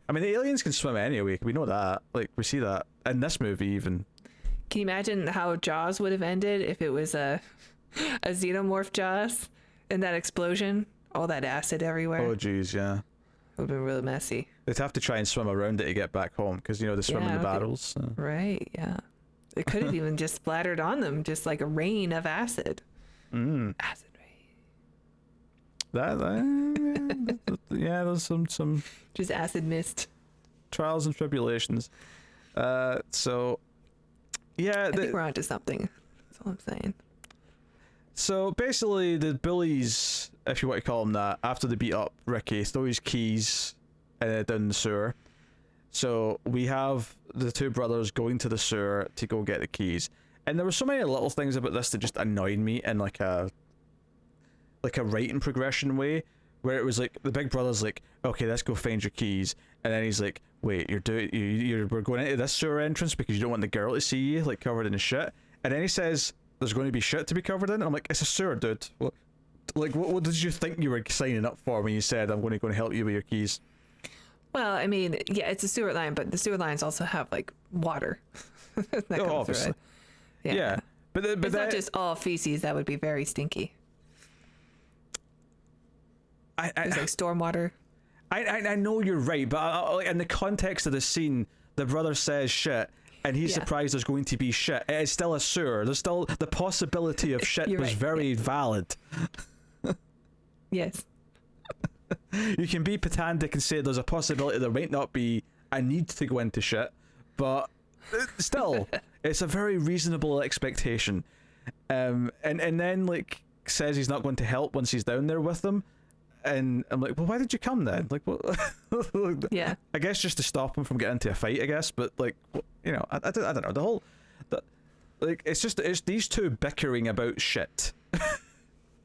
I mean, the aliens can swim anyway. We know that. Like, we see that in this movie even. Can you imagine how Jaws would have ended if it was a xenomorph Jaws? In that explosion, all that acid everywhere. Oh, geez, yeah. It would have been really messy. They'd have to try and swim around it to get back home, because, they swim in the barrels. So. Right, yeah. It could have even just splattered on them, just like a rain of acid. Acid rain. Yeah, there's some... Just acid mist. Trials and tribulations. So, yeah. I think we're onto something. That's all I'm saying. So basically, the bullies, if you want to call them that, after they beat up Ricky, throw his keys down the sewer. So we have the two brothers going to the sewer to go get the keys. And there were so many little things about this that just annoyed me in like a writing progression way, where it was like the big brother's like, okay, let's go find your keys, and then he's like, wait, we're going into this sewer entrance because you don't want the girl to see you like covered in shit, and then he says there's going to be shit to be covered in. I'm like, it's a sewer, dude. What did you think you were signing up for when you said I'm going to help you with your keys? Well, I mean, yeah, it's a sewer line, but the sewer lines also have like water. that comes obviously. Through it. Yeah. But it's not just all feces. That would be very stinky. There's like stormwater. I know you're right, but in the context of the scene, the brother says shit, and he's surprised there's going to be shit. It is still a sewer. There's still the possibility of shit was right. very valid. Yes. You can be pedantic and say there's a possibility there might not be a need to go into shit, but still, it's a very reasonable expectation. And then like says he's not going to help once he's down there with them. And I'm like, well, why did you come then? Like, what? Yeah. I guess just to stop him from getting into a fight, I guess. But like, you know, I don't know. It's these two bickering about shit.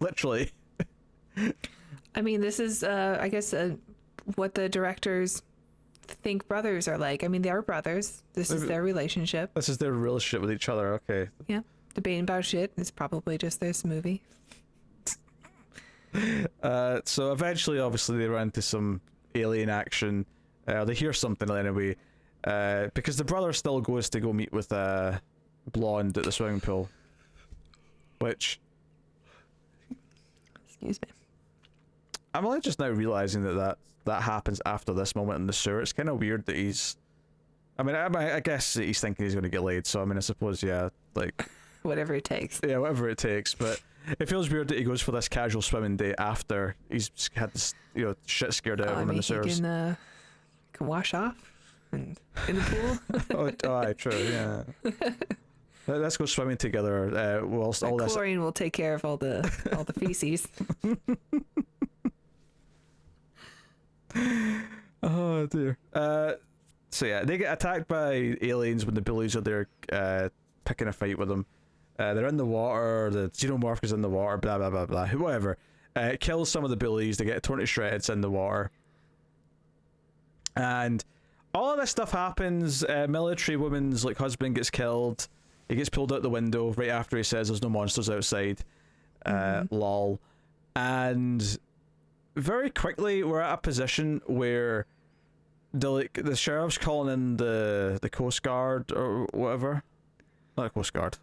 Literally. I mean, this is, I guess, what the directors think brothers are like. I mean, they are brothers. This is their relationship. This is their relationship with each other. Okay. Yeah. Debating about shit is probably just this movie. So eventually, obviously, they run into some alien action. They hear something anyway, because the brother still goes to go meet with Blonde at the swimming pool, which, excuse me, I'm only just now realizing that happens after this moment in the sewer. It's kind of weird that he's, I guess he's thinking he's going to get laid, so I suppose, yeah, like whatever it takes. Yeah, whatever it takes, but it feels weird that he goes for this casual swimming day after he's had this, shit scared out of him in the sewers. He can wash off in the pool. Aye, true, yeah. Let's go swimming together. Whilst all this chlorine will take care of all the feces. Oh dear. So yeah, they get attacked by aliens when the bullies are there picking a fight with them. They're in the water, the xenomorph is in the water, blah blah blah blah, whatever. It kills some of the bullies, they get torn to shreds in the water. And all of this stuff happens. Military woman's husband gets killed. He gets pulled out the window right after he says there's no monsters outside. Lol. And very quickly we're at a position where the sheriff's calling in the Coast Guard or whatever. Not a Coast Guard.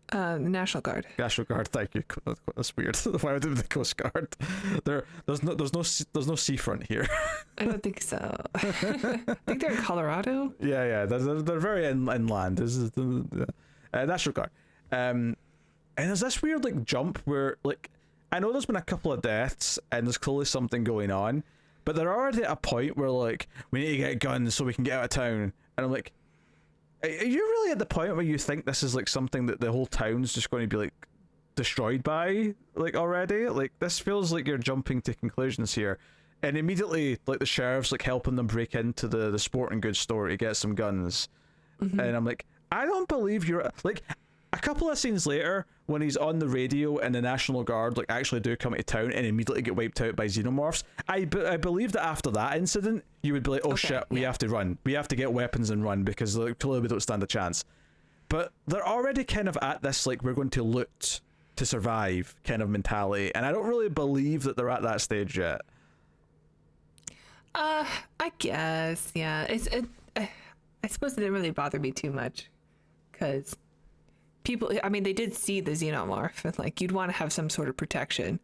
The National Guard. National Guard, thank you. That's weird. Why would it be the Coast Guard? There's no seafront here. I don't think so. I think they're in Colorado. Yeah, they're very inland. This is the National Guard. And there's this weird jump where I know there's been a couple of deaths and there's clearly something going on, but they're already at a point where we need to get guns so we can get out of town. And I'm like, are you really at the point where you think this is something that the whole town's just going to be destroyed by already? This feels like you're jumping to conclusions here. And immediately the sheriff's helping them break into the sporting goods store to get some guns. And I'm like, I don't believe you're a couple of scenes later when he's on the radio and the National Guard actually do come into town and immediately get wiped out by xenomorphs. I believe that after that incident you would be like, oh okay, shit, we have to run, we have to get weapons and run because clearly we don't stand a chance. But they're already kind of at this we're going to loot to survive kind of mentality, and I don't really believe that they're at that stage yet. I guess, yeah. I suppose it didn't really bother me too much because people, they did see the xenomorph and you'd want to have some sort of protection.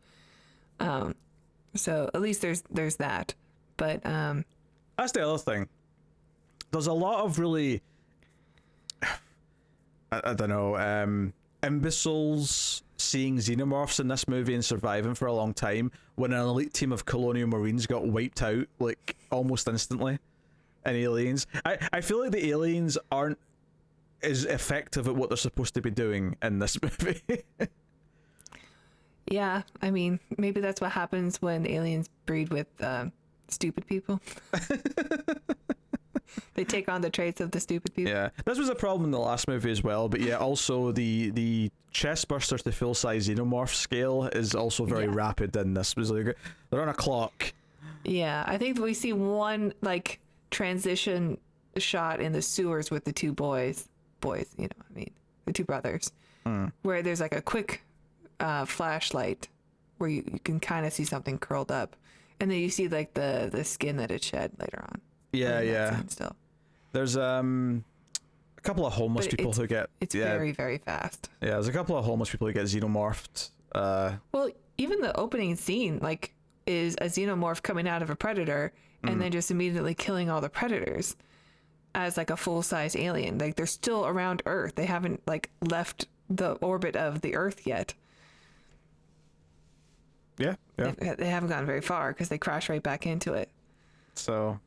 So at least there's that. But that's the other thing. There's a lot of really I don't know, imbeciles seeing xenomorphs in this movie and surviving for a long time when an elite team of colonial marines got wiped out almost instantly. And aliens, I feel like the aliens aren't as effective at what they're supposed to be doing in this movie. Yeah, I mean, maybe that's what happens when aliens breed with stupid people. They take on the traits of the stupid people. Yeah, this was a problem in the last movie as well. But yeah, also the chest burster to full size xenomorph scale is also very rapid in this. It was like they're on a clock. Yeah, I think we see one like transition shot in the sewers with the two boys, you know, I mean, the two brothers, where there's like a quick flashlight where you can kind of see something curled up, and then you see like the skin that it shed later on. Yeah. Still, there's a couple of homeless people who get very, very fast. Yeah, there's a couple of homeless people who get xenomorphed. Well, even the opening scene like is a xenomorph coming out of a predator and then just immediately killing all the predators as like a full-size alien. Like they're still around Earth. They haven't like left the orbit of the Earth yet. Yeah. They haven't gone very far because they crash right back into it. So,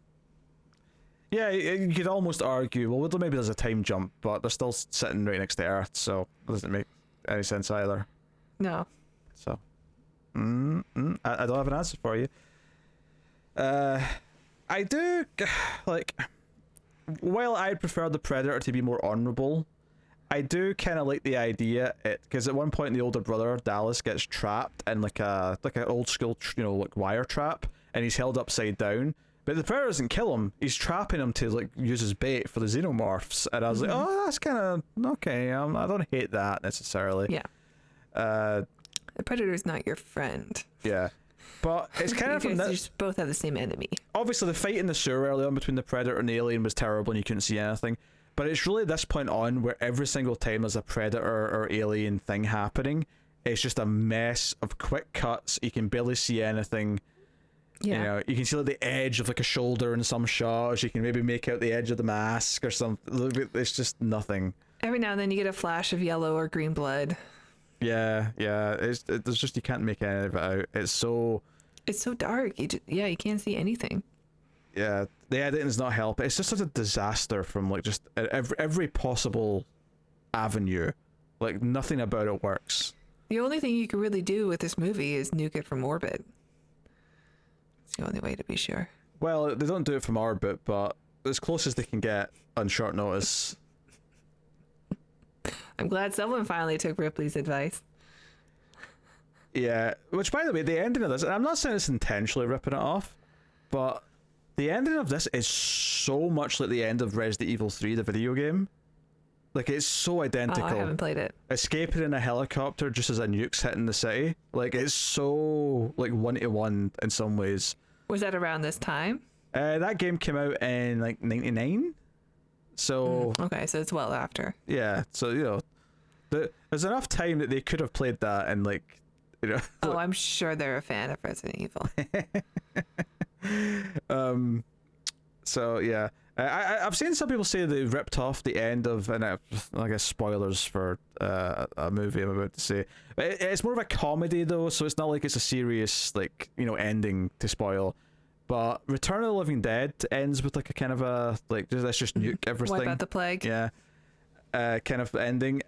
yeah, you could almost argue, well, maybe there's a time jump, but they're still sitting right next to Earth, so it doesn't make any sense either. No. So, I don't have an answer for you. I do, like, while I'd prefer the Predator to be more honorable, I do kind of like the idea, because at one point the older brother, Dallas, gets trapped in like an old school, like wire trap, and he's held upside down. But the Predator doesn't kill him. He's trapping him to like use as bait for the xenomorphs. And I was like, oh, that's kind of okay. I don't hate that necessarily. Yeah. The Predator's not your friend. Yeah. But it's kind of from that. You both have the same enemy. Obviously, the fight in the sewer early on between the Predator and the alien was terrible, and you couldn't see anything. But it's really this point on where every single time there's a Predator or alien thing happening, it's just a mess of quick cuts. You can barely see anything. Yeah. You know, you can see like the edge of like a shoulder in some shots. You can maybe make out the edge of the mask or something. It's just nothing. Every now and then you get a flash of yellow or green blood. Yeah. There's just, you can't make any of it out. It's so dark. You can't see anything. Yeah, the editing is not helping. It's just such a disaster from like just every possible avenue. Like nothing about it works. The only thing you can really do with this movie is nuke it from orbit. It's the only way to be sure. Well, they don't do it from orbit, but as close as they can get on short notice. I'm glad someone finally took Ripley's advice. Yeah, which by the way, the ending of this, and I'm not saying it's intentionally ripping it off, but the ending of this is so much like the end of Resident Evil 3, the video game. Like, it's so identical. Oh, I haven't played it. Escaping in a helicopter just as a nuke's hitting the city. Like, it's so, like, 1-to-1 in some ways. Was that around this time? That game came out in, like, 99? So... Okay, so it's well after. Yeah, so, you know, there's enough time that they could have played that and, like, you know... Oh, I'm sure they're a fan of Resident Evil. So yeah, I've seen some people say they ripped off the end of, and I guess spoilers for a movie I'm about to say. But it's more of a comedy though, so it's not like it's a serious, like, you know, ending to spoil. But Return of the Living Dead ends with like a kind of a like let's just nuke everything. Wipe out the plague. Yeah, kind of ending.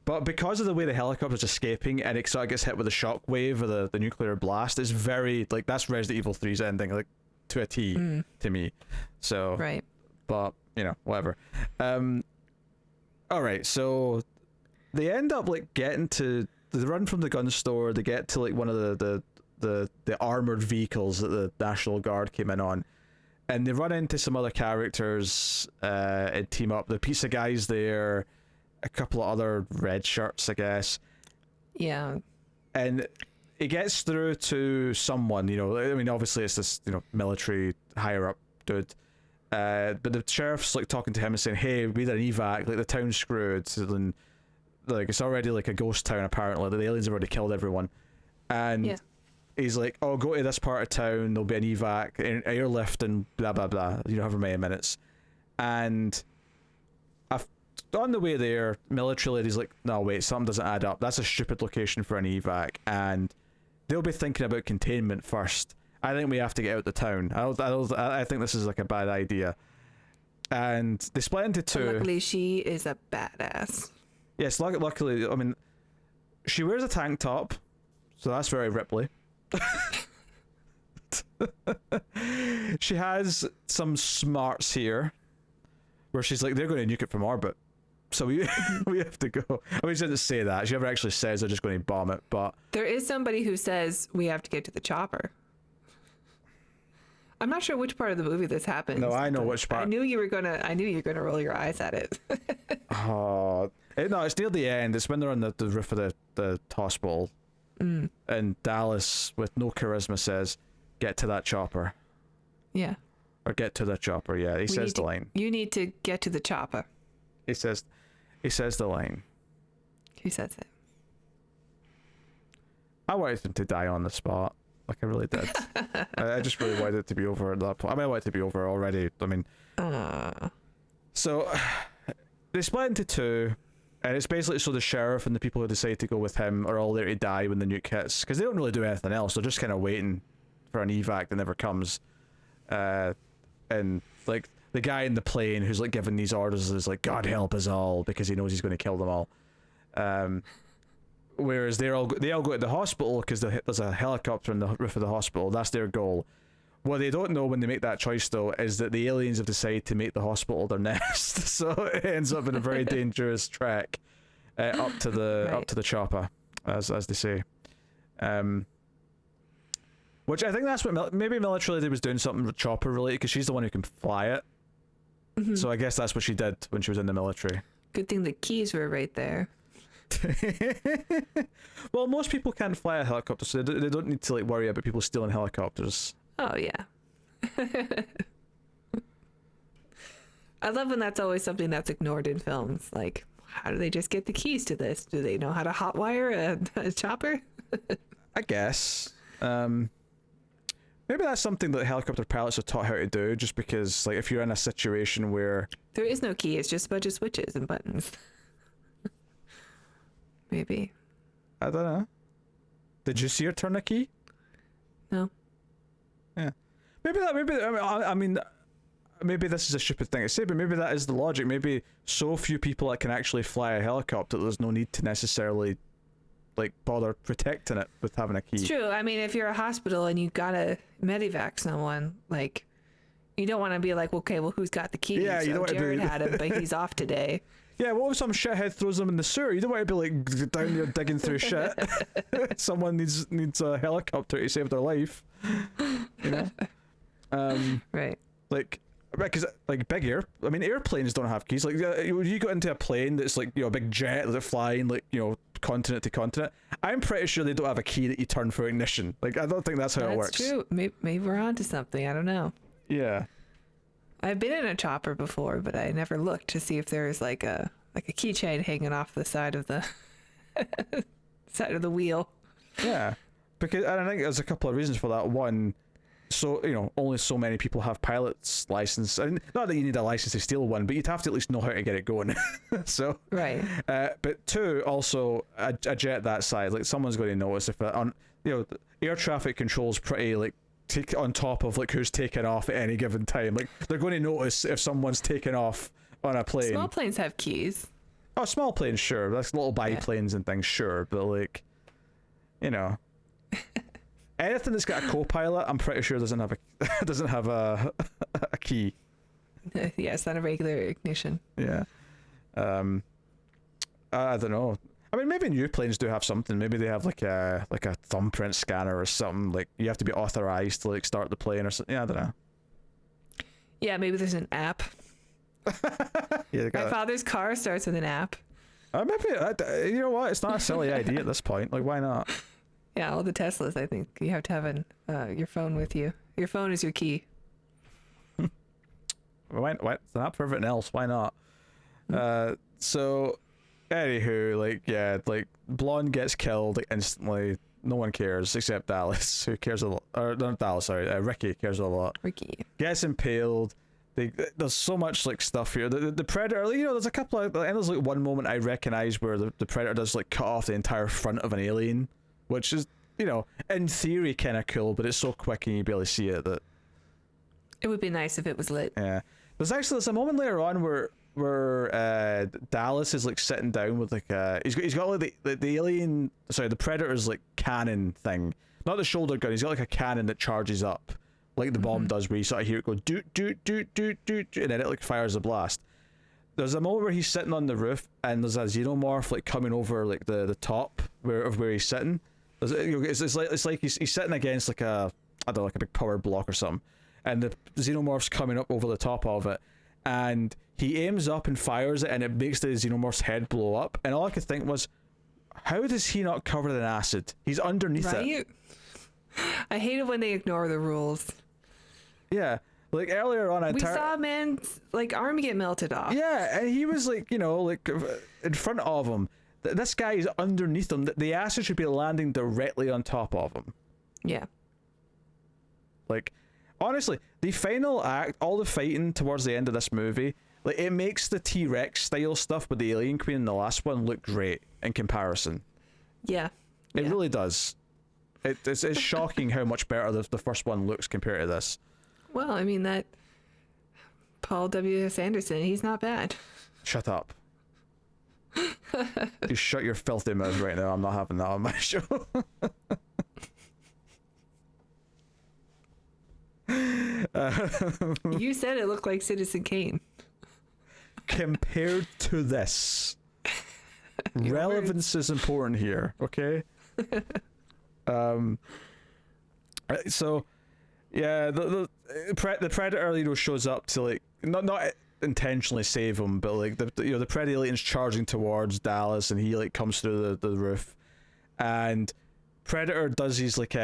But because of the way the helicopter's escaping and it sort of gets hit with a shockwave or the nuclear blast, it's very like that's Resident Evil 3's ending, like to a T to me. So right. But you know, whatever. All right, so they end up like getting to they run from the gun store. They get to like one of the armored vehicles that the National Guard came in on, and they run into some other characters and team up. The pizza guy's there, a couple of other red shirts, I guess. Yeah. And it gets through to someone, you know, I mean, obviously it's this, you know, military higher up dude. But the sheriff's like talking to him and saying, hey, we did an evac, like the town's screwed. And like it's already like a ghost town apparently. The aliens have already killed everyone. And he's like, oh, go to this part of town, there'll be an evac, airlift and blah, blah, blah, you know, however many minutes. And on the way there, military lady's like, no, wait, something doesn't add up. That's a stupid location for an evac. And they'll be thinking about containment first. I think we have to get out the town. I think this is like a bad idea. And they split into two. Luckily, she is a badass. Yes, luckily, I mean, she wears a tank top, So that's very Ripley. She has some smarts here where she's like, they're going to nuke it from orbit, so we we have to go. I mean, she didn't say that. She never actually says they're just going to bomb it, but there is somebody who says we have to get to the chopper. I'm not sure which part of the movie this happens. No, I know which part. I knew you were gonna roll your eyes at it. No, it's near the end. It's when they're on the roof of the hospital, and Dallas, with no charisma, says, "Get to that chopper." Yeah. Or get to the chopper. Yeah, he says the line. You need to get to the chopper. He says the line. He says it. I wanted him to die on the spot. Like, I really did. I just really wanted it to be over at that point. I mean, I wanted it to be over already. I mean, so they split into two, and it's basically so the sheriff and the people who decide to go with him are all there to die when the nuke hits, because they don't really do anything else. They're just kind of waiting for an evac that never comes. And like the guy in the plane who's like giving these orders is like, God help us all, because he knows he's going to kill them all. Whereas they all go to the hospital because there's a helicopter on the roof of the hospital. That's their goal. What they don't know when they make that choice, though, is that the aliens have decided to make the hospital their nest. So it ends up in a very dangerous trek up to the chopper, as they say. Which I think that's what maybe Military Lady was doing something with chopper related, because she's the one who can fly it. Mm-hmm. So I guess that's what she did when she was in the military. Good thing the keys were right there. Well, most people can't fly a helicopter, so they don't need to like worry about people stealing helicopters. Oh yeah. I love when that's always something that's ignored in films. Like, how do they just get the keys to this? Do they know how to hotwire a chopper? I guess. Maybe that's something that helicopter pilots are taught how to do, just because, like, if you're in a situation where there is no key, it's just a bunch of switches and buttons. Maybe. I don't know. Did you see her turn a key? No. Yeah. Maybe I mean, maybe this is a stupid thing to say, but maybe that is the logic. Maybe so few people that can actually fly a helicopter, there's no need to necessarily like bother protecting it with having a key. It's true. I mean, if you're a hospital and you gotta medevac someone, like, you don't want to be like, okay, well, who's got the key? Yeah, you don't want Jared had him, but he's off today. Yeah, what if some shithead throws them in the sewer? You don't want to be like down there digging through shit. Someone needs a helicopter to save their life. You know? Right. Like, because like airplanes don't have keys. Like, you go into a plane that's like, you know, a big jet that's flying like, you know, continent to continent. I'm pretty sure they don't have a key that you turn for ignition. Like, I don't think that's how it works. That's true. Maybe we're onto something. I don't know. Yeah. I've been in a chopper before, but I never looked to see if there's like a keychain hanging off the side of the side of the wheel. Yeah, because I think there's a couple of reasons for that. One, so you know, only so many people have pilot's license. I mean, not that you need a license to steal one, but you'd have to at least know how to get it going. So right. But two, also a jet that size, like someone's going to notice if you know, air traffic control's pretty like on top of like who's taking off at any given time. Like, they're going to notice if someone's taking off on a plane. Small planes have keys. Oh, small planes, sure. That's little biplanes and things, sure. But like, you know, anything that's got a co-pilot, I'm pretty sure doesn't have a key. Yeah, it's not a regular ignition. Yeah. I don't know. I mean, maybe new planes do have something. Maybe they have like a thumbprint scanner or something. Like, you have to be authorized to like start the plane or something. Yeah, I don't know. Yeah, maybe there's an app. Yeah, my father's car starts with an app. Maybe, you know what? It's not a silly idea at this point. Like, why not? Yeah, all the Teslas, I think you have to have your phone with you. Your phone is your key. Why? It's an app for everything else. Why not? So, anywho, like, yeah, like, Blonde gets killed like, instantly. No one cares except Dallas, who cares a lot. Or not Dallas, sorry. Ricky cares a lot. Ricky gets impaled. There's so much like stuff here. The Predator, you know, there's a couple of, and there's like one moment I recognize where the Predator does like cut off the entire front of an alien, which is, you know, in theory kind of cool, but it's so quick and you barely see it that it would be nice if it was lit. Yeah, there's a moment later on where where Dallas is like sitting down with like he's got like the alien, sorry, the Predator's like cannon thing, not the shoulder gun. He's got like a cannon that charges up like the bomb does, where you sort of hear it go doot doot doot doot doot, and then it like fires a blast. There's a moment where he's sitting on the roof and there's a xenomorph like coming over like the top where he's sitting. It's like he's sitting against like a, I don't know, like a big power block or something, and the xenomorph's coming up over the top of it, and he aims up and fires it, and it makes the xenomorph's head blow up. And all I could think was, how does he not covered in acid? He's underneath it. I hate it when they ignore the rules. Yeah. Like earlier on, we saw a man's like arm get melted off. Yeah, and he was like, you know, like in front of him. This guy is underneath him. The acid should be landing directly on top of him. Yeah. Like, honestly, the final act, all the fighting towards the end of this movie, like it makes the T-Rex style stuff with the Alien Queen in the last one look great in comparison. Yeah. It really does. It's shocking how much better the first one looks compared to this. Well, I mean, that Paul W.S. Anderson, he's not bad. Shut up. You shut your filthy mouth right now. I'm not having that on my show. You said it looked like Citizen Kane. Compared to this, relevance is important here, okay? So, yeah, the Predator, you know, shows up to like not intentionally save him, but like the Predator alien's charging towards Dallas, and he like comes through the roof, and Predator does he's like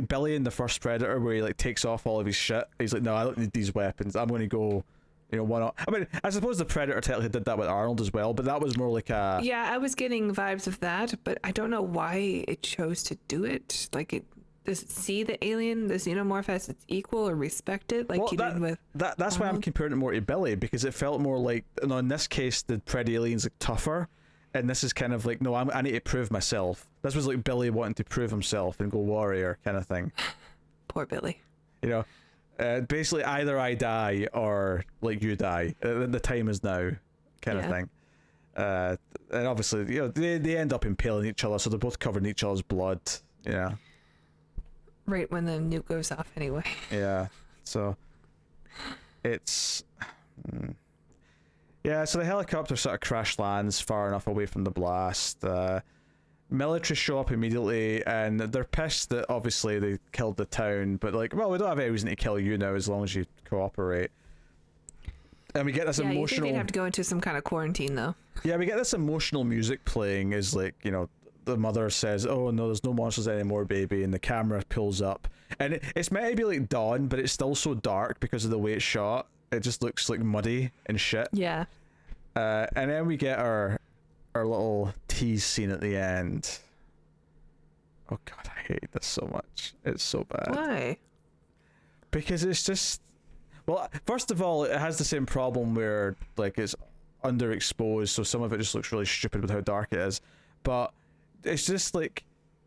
Billy in the first Predator, where he like takes off all of his shit. He's like, no, I don't need these weapons. I'm going to go, you know, one. I mean, I suppose the Predator technically did that with Arnold as well, but that was more like a. Yeah, I was getting vibes of that, but I don't know why it chose to do it. Like, does it see the alien, the xenomorph, as its equal or respect it, like did with. That's why I'm comparing it more to Billy, because it felt more like, you know, in this case the Predator alien's like tougher, and this is kind of like, no, I need to prove myself. This was like Billy wanting to prove himself and go warrior kind of thing. Poor Billy. You know, basically either I die or like you die. The time is now, kind of thing. And obviously, you know, they end up impaling each other, so they're both covered in each other's blood. Yeah. Right when the nuke goes off, anyway. Yeah. So it's. Yeah, so the helicopter sort of crash lands far enough away from the blast. Military show up immediately, and they're pissed that obviously they killed the town, but like, well, we don't have any reason to kill you now as long as you cooperate. And we get this emotional. You think they'd have to go into some kind of quarantine, though. Yeah, we get this emotional music playing as like, you know, the mother says, "Oh no, there's no monsters anymore, baby," and the camera pulls up, and it's meant to be like dawn, but it's still so dark because of the way it's shot. It just looks like muddy and shit. Yeah. And then we get our little tease scene at the end. Oh god, I hate this so much. It's so bad. Why? Because it's just, well, first of all, it has the same problem where like it's underexposed, so some of it just looks really stupid with how dark it is. But it's just like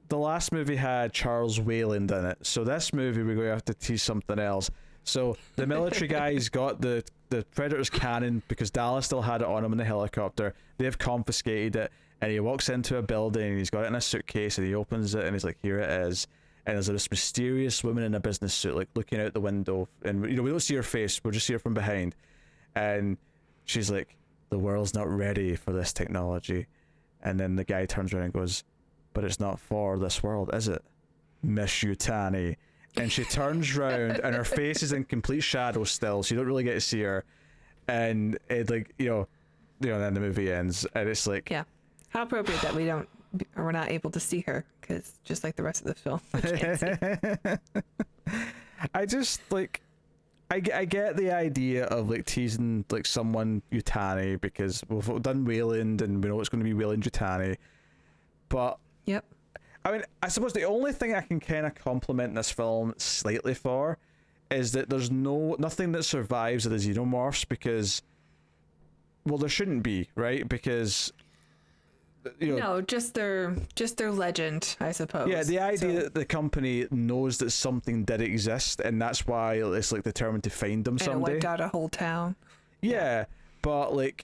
the last movie had Charles Wayland in it, so this movie we're going to have to tease something else. So the military guys got the Predator's cannon because Dallas still had it on him in the helicopter. They've confiscated it, and he walks into a building and he's got it in a suitcase, and he opens it and he's like, here it is. And there's this mysterious woman in a business suit like looking out the window, and you know, we don't see her face, we'll just see her from behind, and she's like, the world's not ready for this technology. And then the guy turns around and goes, but it's not for this world, is it, Miss Yutani? And she turns round and her face is in complete shadow still, so you don't really get to see her. And it like, you know, then the movie ends, and it's like, yeah, how appropriate that we're not able to see her, because just like the rest of the film, we can't see. I just like, I get the idea of like teasing like someone Yutani, because we've done Wayland and we know it's going to be Wayland Yutani, but yep. I mean, I suppose the only thing I can kind of compliment this film slightly for is that there's nothing that survives of the xenomorphs, because, well, there shouldn't be, right? Because, you know, no, just their legend, I suppose. Yeah, the idea that the company knows that something did exist, and that's why it's like determined to find them someday. And it wiped out a whole town. Yeah, but like,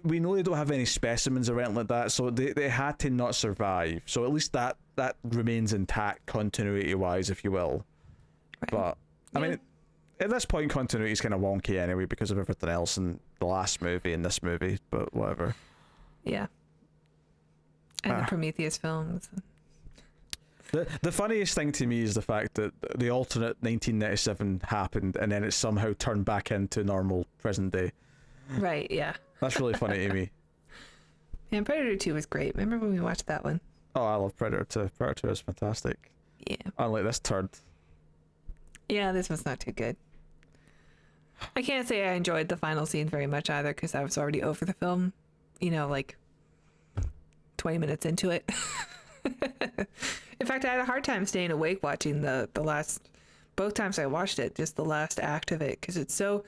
we know they don't have any specimens or anything like that, so they had to not survive. So at least that remains intact continuity wise, if you will. Right. But I mean, at this point, continuity is kind of wonky anyway because of everything else in the last movie and this movie. But whatever. Yeah. And the Prometheus films. The funniest thing to me is the fact that the alternate 1997 happened and then it somehow turned back into normal present day. Right, yeah. That's really funny to me. And Predator 2 was great. Remember when we watched that one? Oh, I love Predator 2. Predator 2 is fantastic. Yeah. Unlike this turd. Yeah, this one's not too good. I can't say I enjoyed the final scene very much either because I was already over the film, like 20 minutes into it. In fact, I had a hard time staying awake watching the last, both times I watched it, just the last act of it, because it's so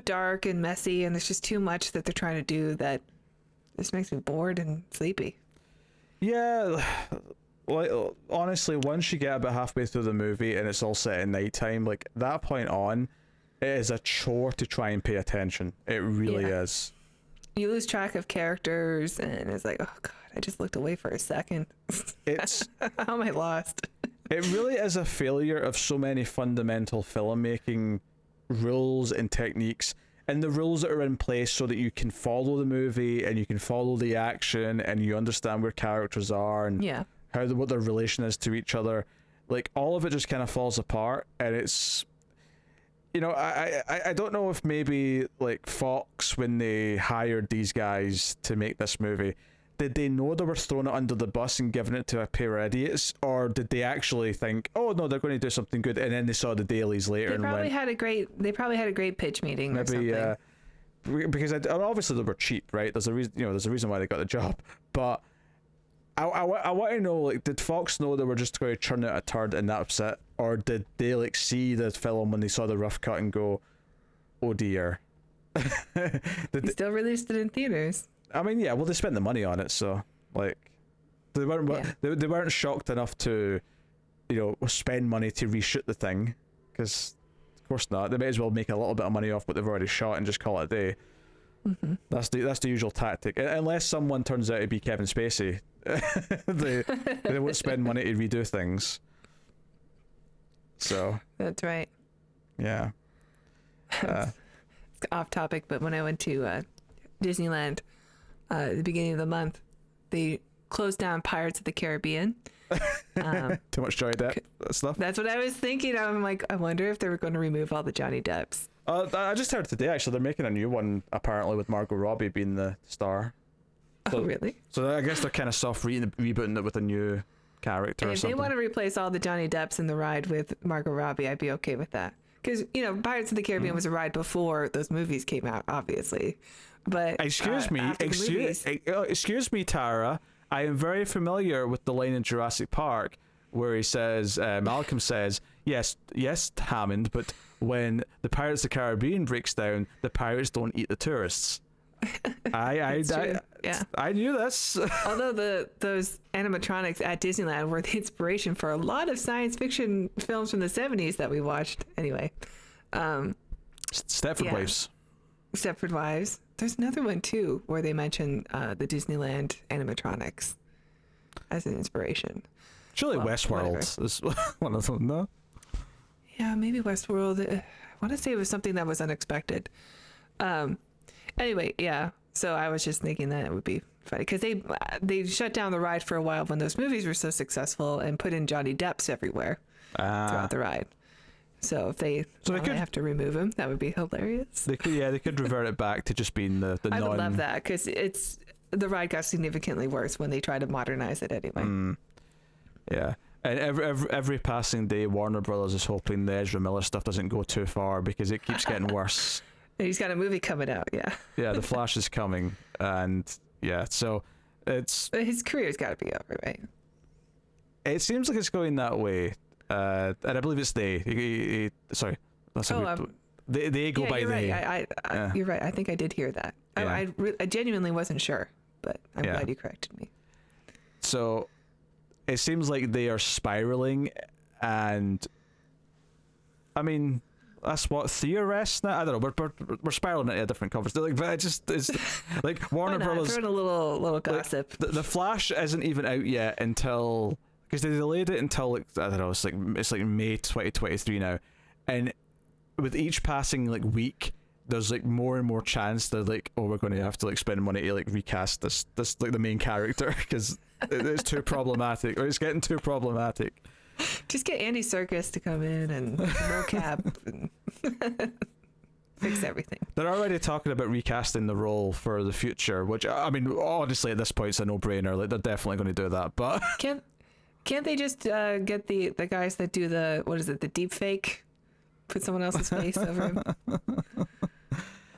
dark and messy, and there's just too much that they're trying to do that just makes me bored and sleepy. Yeah, like honestly, once you get about halfway through the movie and it's all set at nighttime, like that point on, it is a chore to try and pay attention. It really is. You lose track of characters, and it's like, oh god, I just looked away for a second. It's how am I lost? It really is a failure of so many fundamental filmmaking rules and techniques, and the rules that are in place so that you can follow the movie and you can follow the action and you understand where characters are and what their relation is to each other. Like all of it just kind of falls apart, and it's. I don't know if maybe like Fox, when they hired these guys to make this movie, did they know they were throwing it under the bus and giving it to a pair of idiots, or did they actually think, oh no, they're going to do something good, and then they saw the dailies later They probably had a great pitch meeting maybe, or something. Because obviously they were cheap, right? There's a reason, there's a reason why they got the job. But I want to know, like, did Fox know they were just going to churn out a turd and that upset, or did they like see the film when they saw the rough cut and go, oh dear? They still released it in theaters. I mean, yeah, well, they spent the money on it, so like they weren't shocked enough to, spend money to reshoot the thing, because of course not. They may as well make a little bit of money off what they've already shot and just call it a day. Mm-hmm. That's the usual tactic, unless someone turns out to be Kevin Spacey. they won't spend money to redo things. So that's right. Yeah. It's off topic, but when I went to Disneyland at the beginning of the month, they closed down Pirates of the Caribbean. Too much Johnny Depp stuff. That's what I was thinking. I'm like, I wonder if they were going to remove all the Johnny Depps. I just heard today, actually, they're making a new one, apparently, with Margot Robbie being the star. So, oh, really? So I guess they're kind of soft rebooting it with a new character or if something. They want to replace all the Johnny Depps in the ride with Margot Robbie, I'd be okay with that. Because, Pirates of the Caribbean was a ride before those movies came out, obviously. But excuse me, Tara. I am very familiar with the line in Jurassic Park where he says, Malcolm says, yes, Hammond, but when the Pirates of the Caribbean breaks down, the pirates don't eat the tourists. I knew this. Although those animatronics at Disneyland were the inspiration for a lot of science fiction films from the 70s that we watched. Anyway, Stepford Wives. Stepford Wives. There's another one too where they mention the Disneyland animatronics as an inspiration. Surely Westworld is one of them, no? Yeah, maybe Westworld. I want to say it was something that was unexpected. Anyway, yeah. So I was just thinking that it would be funny because they shut down the ride for a while when those movies were so successful and put in Johnny Depp's everywhere throughout the ride. So if they have to remove him, that would be hilarious. They could revert it back to just being the I would love that because the ride got significantly worse when they tried to modernize it anyway. Yeah. And every passing day, Warner Brothers is hoping the Ezra Miller stuff doesn't go too far because it keeps getting worse. He's got a movie coming out, yeah. Yeah, The Flash is coming, and so it's... His career's got to be over, right? It seems like it's going that way, and I believe it's they. Sorry. They go by they. Right. You're right. I think I did hear that. Yeah. I genuinely wasn't sure, but I'm glad you corrected me. So it seems like they are spiraling, and I mean... that's what theorists now. I don't know. We're spiraling into a different conversation. Like, but it's like Warner Brothers. Throwing a little gossip. Like, the Flash isn't even out yet until, because they delayed it until, like, I don't know. It's like May 2023 now, and with each passing like week, there's like more and more chance that like, oh, we're going to have to like spend money to like recast this like the main character because it's too problematic, or it's getting too problematic. Just get Andy Serkis to come in and mocap and fix everything. They're already talking about recasting the role for the future, which, I mean, honestly at this point it's a no-brainer. Like, they're definitely going to do that. But can't they just get the guys that do the deep fake, put someone else's face over him?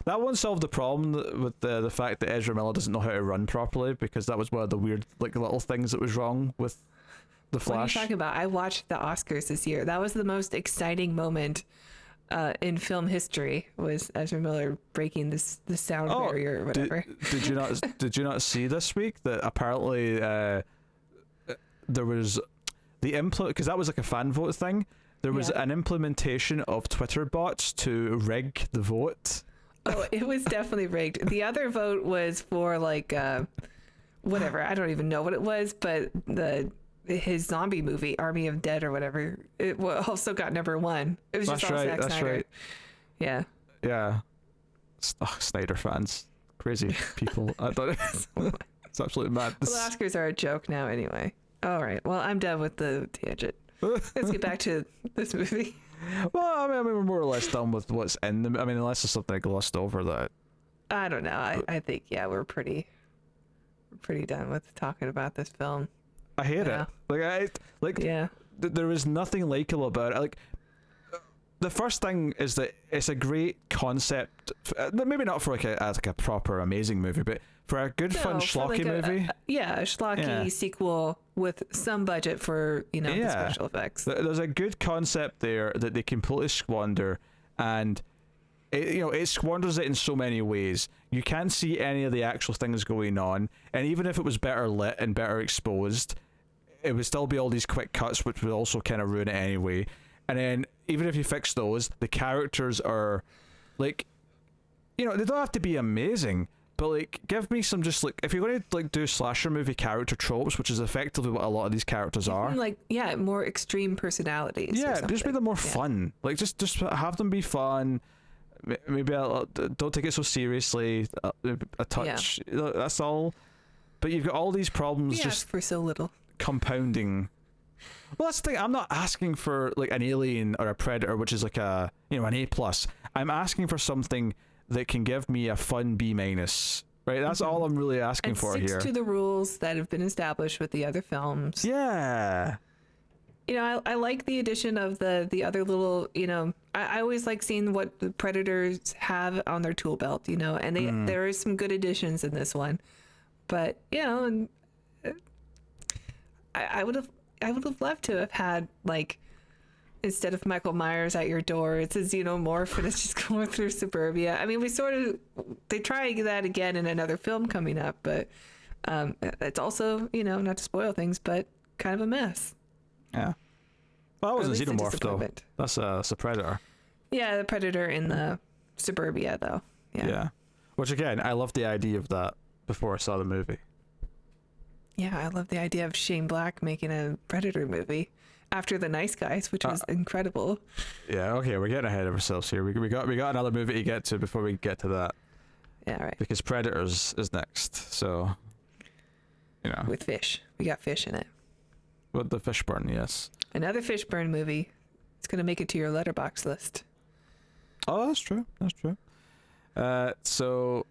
That won't solve the problem with the fact that Ezra Miller doesn't know how to run properly, because that was one of the weird like little things that was wrong with the Flash. What are you talking about? I watched the Oscars this year. That was the most exciting moment in film history, was Ezra Miller breaking the sound barrier or whatever. Did you not see this week that apparently there was the because that was like a fan vote thing. There was an implementation of Twitter bots to rig the vote. Oh, it was definitely rigged. The other vote was for like whatever. I don't even know what it was, but his zombie movie, Army of Dead or whatever, it also got #1. It was just all Zack Snyder. Right. Yeah. Yeah. Snyder fans. Crazy people. I thought it's absolutely mad. Well, the Oscars are a joke now anyway. All right. Well, I'm done with the tangent. Let's get back to this movie. Well, I mean, we're more or less done with what's in them. I mean, unless there's something I glossed over that. I don't know. I think, we're pretty done with talking about this film. I hate it. There is nothing likable about it. Like, the first thing is that it's a great concept. Maybe not for like a proper amazing movie, but for a good fun schlocky movie. A schlocky sequel with some budget for the special effects. There's a good concept there that they completely squander, and it squanders it in so many ways. You can't see any of the actual things going on, and even if it was better lit and better exposed, it would still be all these quick cuts, which would also kind of ruin it anyway. And then even if you fix those, the characters are like, they don't have to be amazing, but like, give me some, just like, if you're going to like do slasher movie character tropes, which is effectively what a lot of these characters are, like more extreme personalities. Yeah, just make them more fun. Like just have them be fun. Maybe don't take it so seriously. A touch. Yeah. That's all. But you've got all these problems just for so little compounding. Well, that's the thing. I'm not asking for like an Alien or a Predator, which is like an A+. I'm asking for something that can give me a fun B-. Right? That's all I'm really asking for here. Sticks to the rules that have been established with the other films. Yeah. I like the addition of the other little, I always like seeing what the Predators have on their tool belt, and there is some good additions in this one. But, I would have loved to have had, like, instead of Michael Myers at your door, it's a xenomorph and it's just going through suburbia. I mean, they try that again in another film coming up, but it's also, not to spoil things, but kind of a mess. Yeah. Well, that wasn't a xenomorph, though. That's a Predator. Yeah, the Predator in the suburbia, though. Yeah. Which, again, I loved the idea of that before I saw the movie. Yeah, I love the idea of Shane Black making a Predator movie after The Nice Guys, which was incredible. Yeah, okay, we're getting ahead of ourselves here. We got another movie to get to before we get to that. Yeah, right. Because Predators is next, so with fish, we got fish in it. With the Fishburne, yes. Another Fishburne movie. It's gonna make it to your letterbox list. Oh, that's true. That's true. So,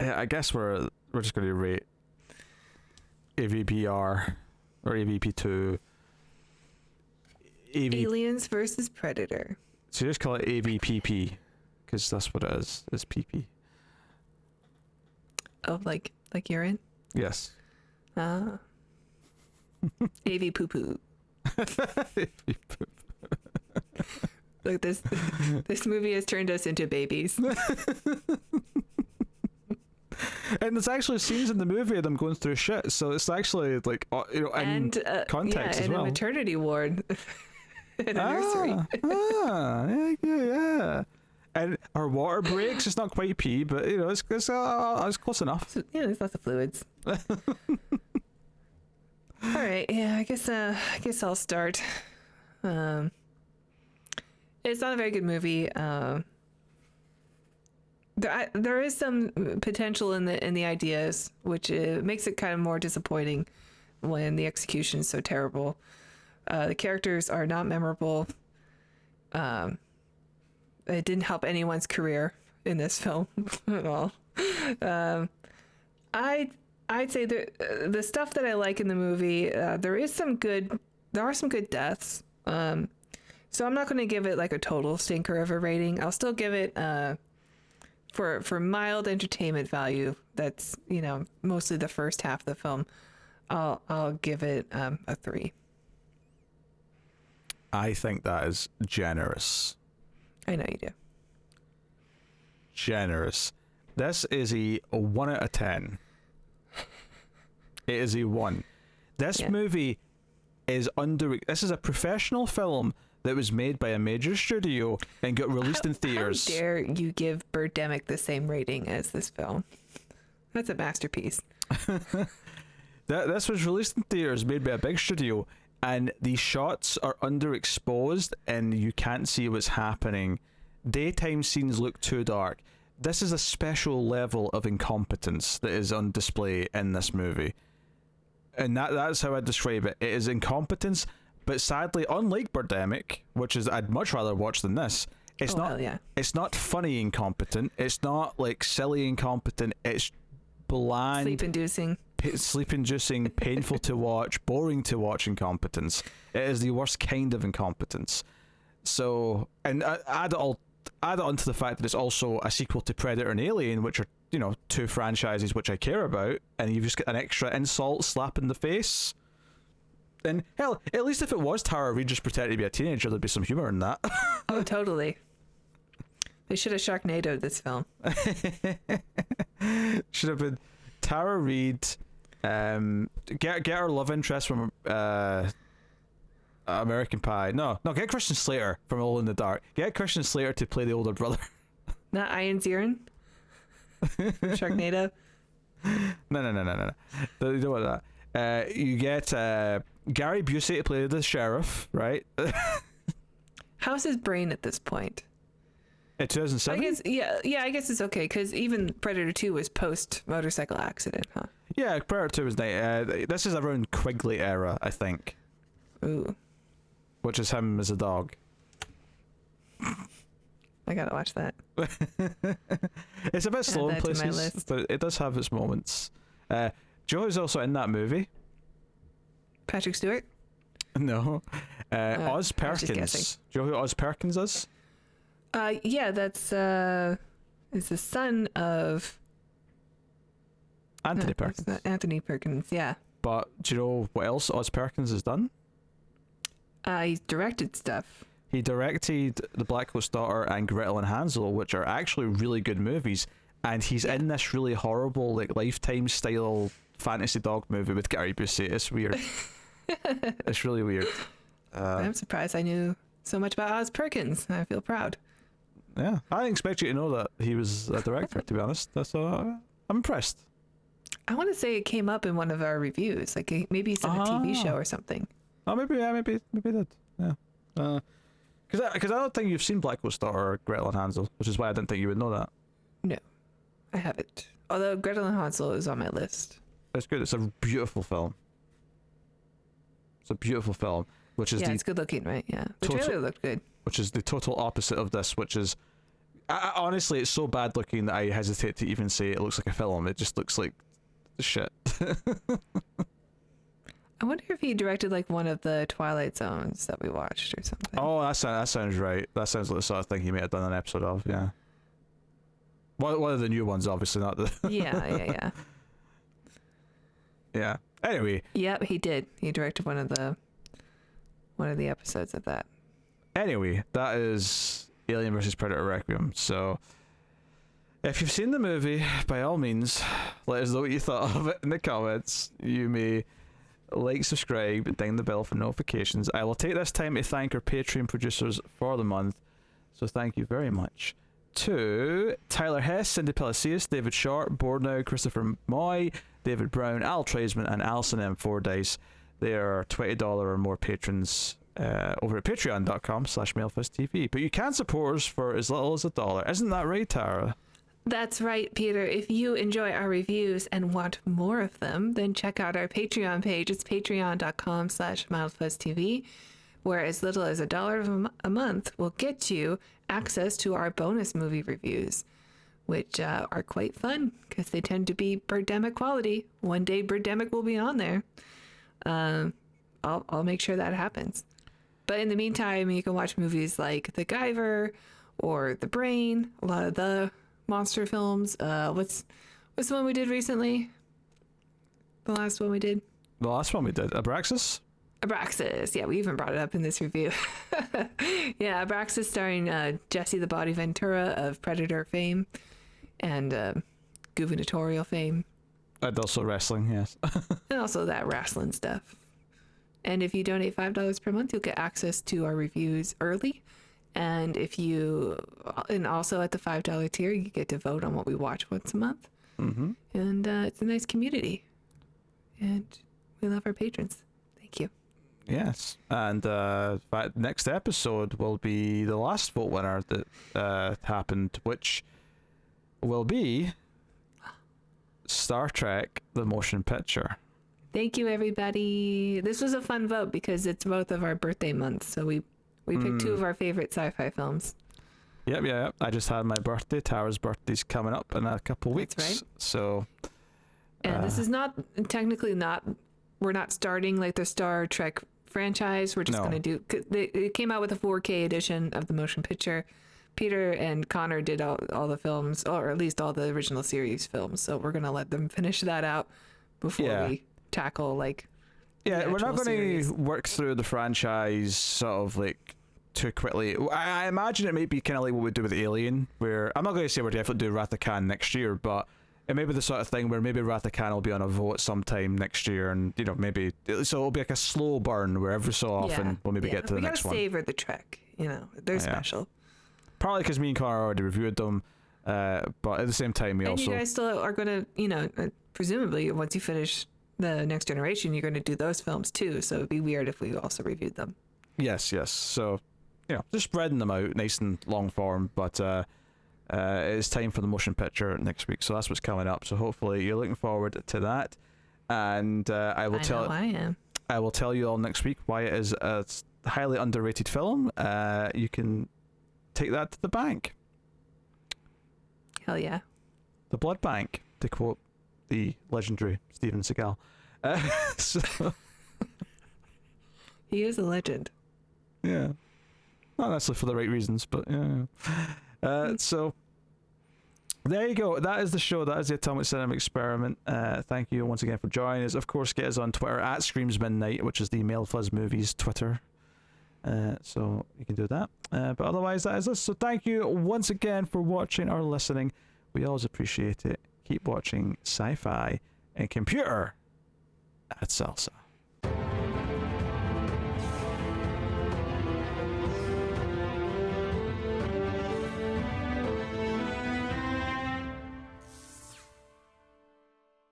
yeah, I guess we're just gonna rate AVPR or AVP2. Aliens versus Predator. So you just call it AVPP because that's what it is. It's PP. Oh, like urine? Yes. Ah. AV poo poo. Look, this movie has turned us into babies. And there's actually scenes in the movie of them going through shit, so it's actually like in context as well. And a maternity ward. in a nursery. Yeah. And her water breaks. It's not quite pee, but you know, it's close enough. So, yeah, there's lots of fluids. All right, yeah, I guess I'll start. It's not a very good movie. There is some potential in the ideas, which makes it kind of more disappointing when the execution is so terrible. The characters are not memorable. It didn't help anyone's career in this film at all. I'd say the stuff that I like in the movie, there are some good deaths. So I'm not going to give it like a total stinker of a rating. I'll still give it for mild entertainment value. That's, you know, mostly the first half of the film. I'll give it a 3. I think that is generous. I know you do. Generous. This is a 1 out of 10. It is a 1. This movie is this is a professional film that was made by a major studio and got released in theaters. How dare you give Birdemic the same rating as this film? That's a masterpiece. This was released in theaters, made by a big studio, and the shots are underexposed and you can't see what's happening. Daytime scenes look too dark. This is a special level of incompetence that is on display in this movie. And that's how I describe it. It is incompetence, but sadly, unlike Birdemic, which is I'd much rather watch than this, it's it's not funny incompetent. It's not like silly incompetent. It's bland, sleep-inducing, painful to watch, boring to watch incompetence. It is the worst kind of incompetence. So, and add it onto the fact that it's also a sequel to Predator and Alien, which are, you know, 2 franchises which I care about, and you've just got an extra insult slap in the face. And hell, at least if it was Tara Reid just pretending to be a teenager, there'd be some humor in that. Oh, totally. They should have Sharknado'd this film. Should have been Tara Reid. Get her love interest from American Pie. No, get Christian Slater from Alone in the Dark. Get Christian Slater to play the older brother. Not Ian Ziering? Sharknado? No. You don't want that. You get Gary Busey to play the sheriff, right? How's his brain at this point? In 2007? I guess it's okay, because even Predator 2 was post-motorcycle accident, huh? Yeah, Predator 2 was this is around Quigley era, I think. Ooh. Which is him as a dog. I gotta watch that. It's a bit slow in places, but it does have its moments. Joe is also in that movie. Patrick Stewart? No. Oz Perkins. Do you know who Oz Perkins is? Yeah, that's is the son of Anthony Perkins. Anthony Perkins, yeah. But do you know what else Oz Perkins has done? He's directed stuff. He directed The Black Coat's Daughter and Gretel and Hansel, which are actually really good movies. And he's in this really horrible, like, Lifetime style fantasy dog movie with Gary Busey. It's weird. It's really weird. I'm surprised I knew so much about Oz Perkins. I feel proud. Yeah, I didn't expect you to know that he was a director, to be honest. That's I'm impressed. I want to say it came up in one of our reviews. Like, maybe it's in a TV show or something. Oh, maybe it did. Yeah. Because I don't think you've seen Black Coat's Daughter or Gretel and Hansel, which is why I didn't think you would know that. No, I haven't. Although Gretel and Hansel is on my list. It's good. It's a beautiful film. Which is it's good looking, right? Yeah, the trailer looked good. Which is the total opposite of this, which is honestly, it's so bad looking that I hesitate to even say it looks like a film. It just looks like shit. I wonder if he directed like one of the Twilight Zones that we watched or something. Oh, that sounds right. That sounds like the sort of thing he may have done an episode of. Yeah. One of the new ones, obviously, not the. Yeah. Yeah. Anyway. Yep, he did. He directed one of the episodes of that. Anyway, that is Alien vs. Predator Requiem. So, if you've seen the movie, by all means, let us know what you thought of it in the comments. You may like, subscribe, ding the bell for notifications. I will take this time to thank our Patreon producers for the month. So thank you very much to Tyler Hess, Cindy Palacios, David Short, Bornow, Christopher Moy, David Brown, Al Tradesman, and Alison M. Fordyce. They are $20 or more patrons over at patreon.com/MailFuzzTV. But you can support us for as little as $1. Isn't that right, Tara? That's right, Peter. If you enjoy our reviews and want more of them, then check out our Patreon page. It's patreon.com/MildFuzzTV, where as little as $1 a month will get you access to our bonus movie reviews, which are quite fun because they tend to be Birdemic quality. One day Birdemic will be on there. I'll make sure that happens. But in the meantime, you can watch movies like The Guyver or The Brain, a lot of the monster films. What's the one we did recently? The last one we did? The last one we did, Abraxas? Abraxas, yeah, we even brought it up in this review. Yeah, Abraxas starring Jesse the Body Ventura of Predator fame and gubernatorial fame. And also wrestling, yes. And also that wrestling stuff. And if you donate $5 per month, you'll get access to our reviews early. And also at the $5 tier, you get to vote on what we watch once a month. Mm-hmm. And it's a nice community. And we love our patrons. Thank you. Yes. And next episode will be the last vote winner that happened, which will be Star Trek: The Motion Picture. Thank you, everybody. This was a fun vote because it's both of our birthday months. So we picked two of our favorite sci-fi films. Yep. I just had my birthday. Tara's birthday's coming up in a couple weeks. That's right. So. And this is we're not starting like the Star Trek franchise. We're just going to do, it came out with a 4K edition of the motion picture. Peter and Connor did all the films, or at least all the original series films. So we're going to let them finish that out before we tackle we're not going to work through the franchise sort of like too quickly. I imagine it may be kind of like what we do with Alien, where I'm not going to say we're definitely do Wrath of Khan next year, but it may be the sort of thing where maybe Wrath of Khan will be on a vote sometime next year, and maybe so it'll be like a slow burn where every so often we'll maybe get to the next one. We gotta savor the Trek, they're special. Probably because me and Connor already reviewed them, but at the same time you guys still are gonna, presumably once you finish the Next Generation, you're gonna do those films too. So it'd be weird if we also reviewed them. Yes. So just spreading them out nice and long form, but it's time for the motion picture next week, so that's what's coming up. So hopefully you're looking forward to that, and I will tell you all next week why it is a highly underrated film. You can take that to the bank. Hell yeah. The blood bank, to quote the legendary Steven Seagal. So he is a legend. Yeah, not necessarily for the right reasons, but yeah. So there you go. That is the show. That is the Atomic Cinema Experiment. Thank you once again for joining us. Of course, get us on Twitter at @ScreamsMidnight, which is the Male Fuzz Movies Twitter. So you can do that. But otherwise, that is us. So thank you once again for watching or listening. We always appreciate it. Keep watching sci-fi and computer at Salsa.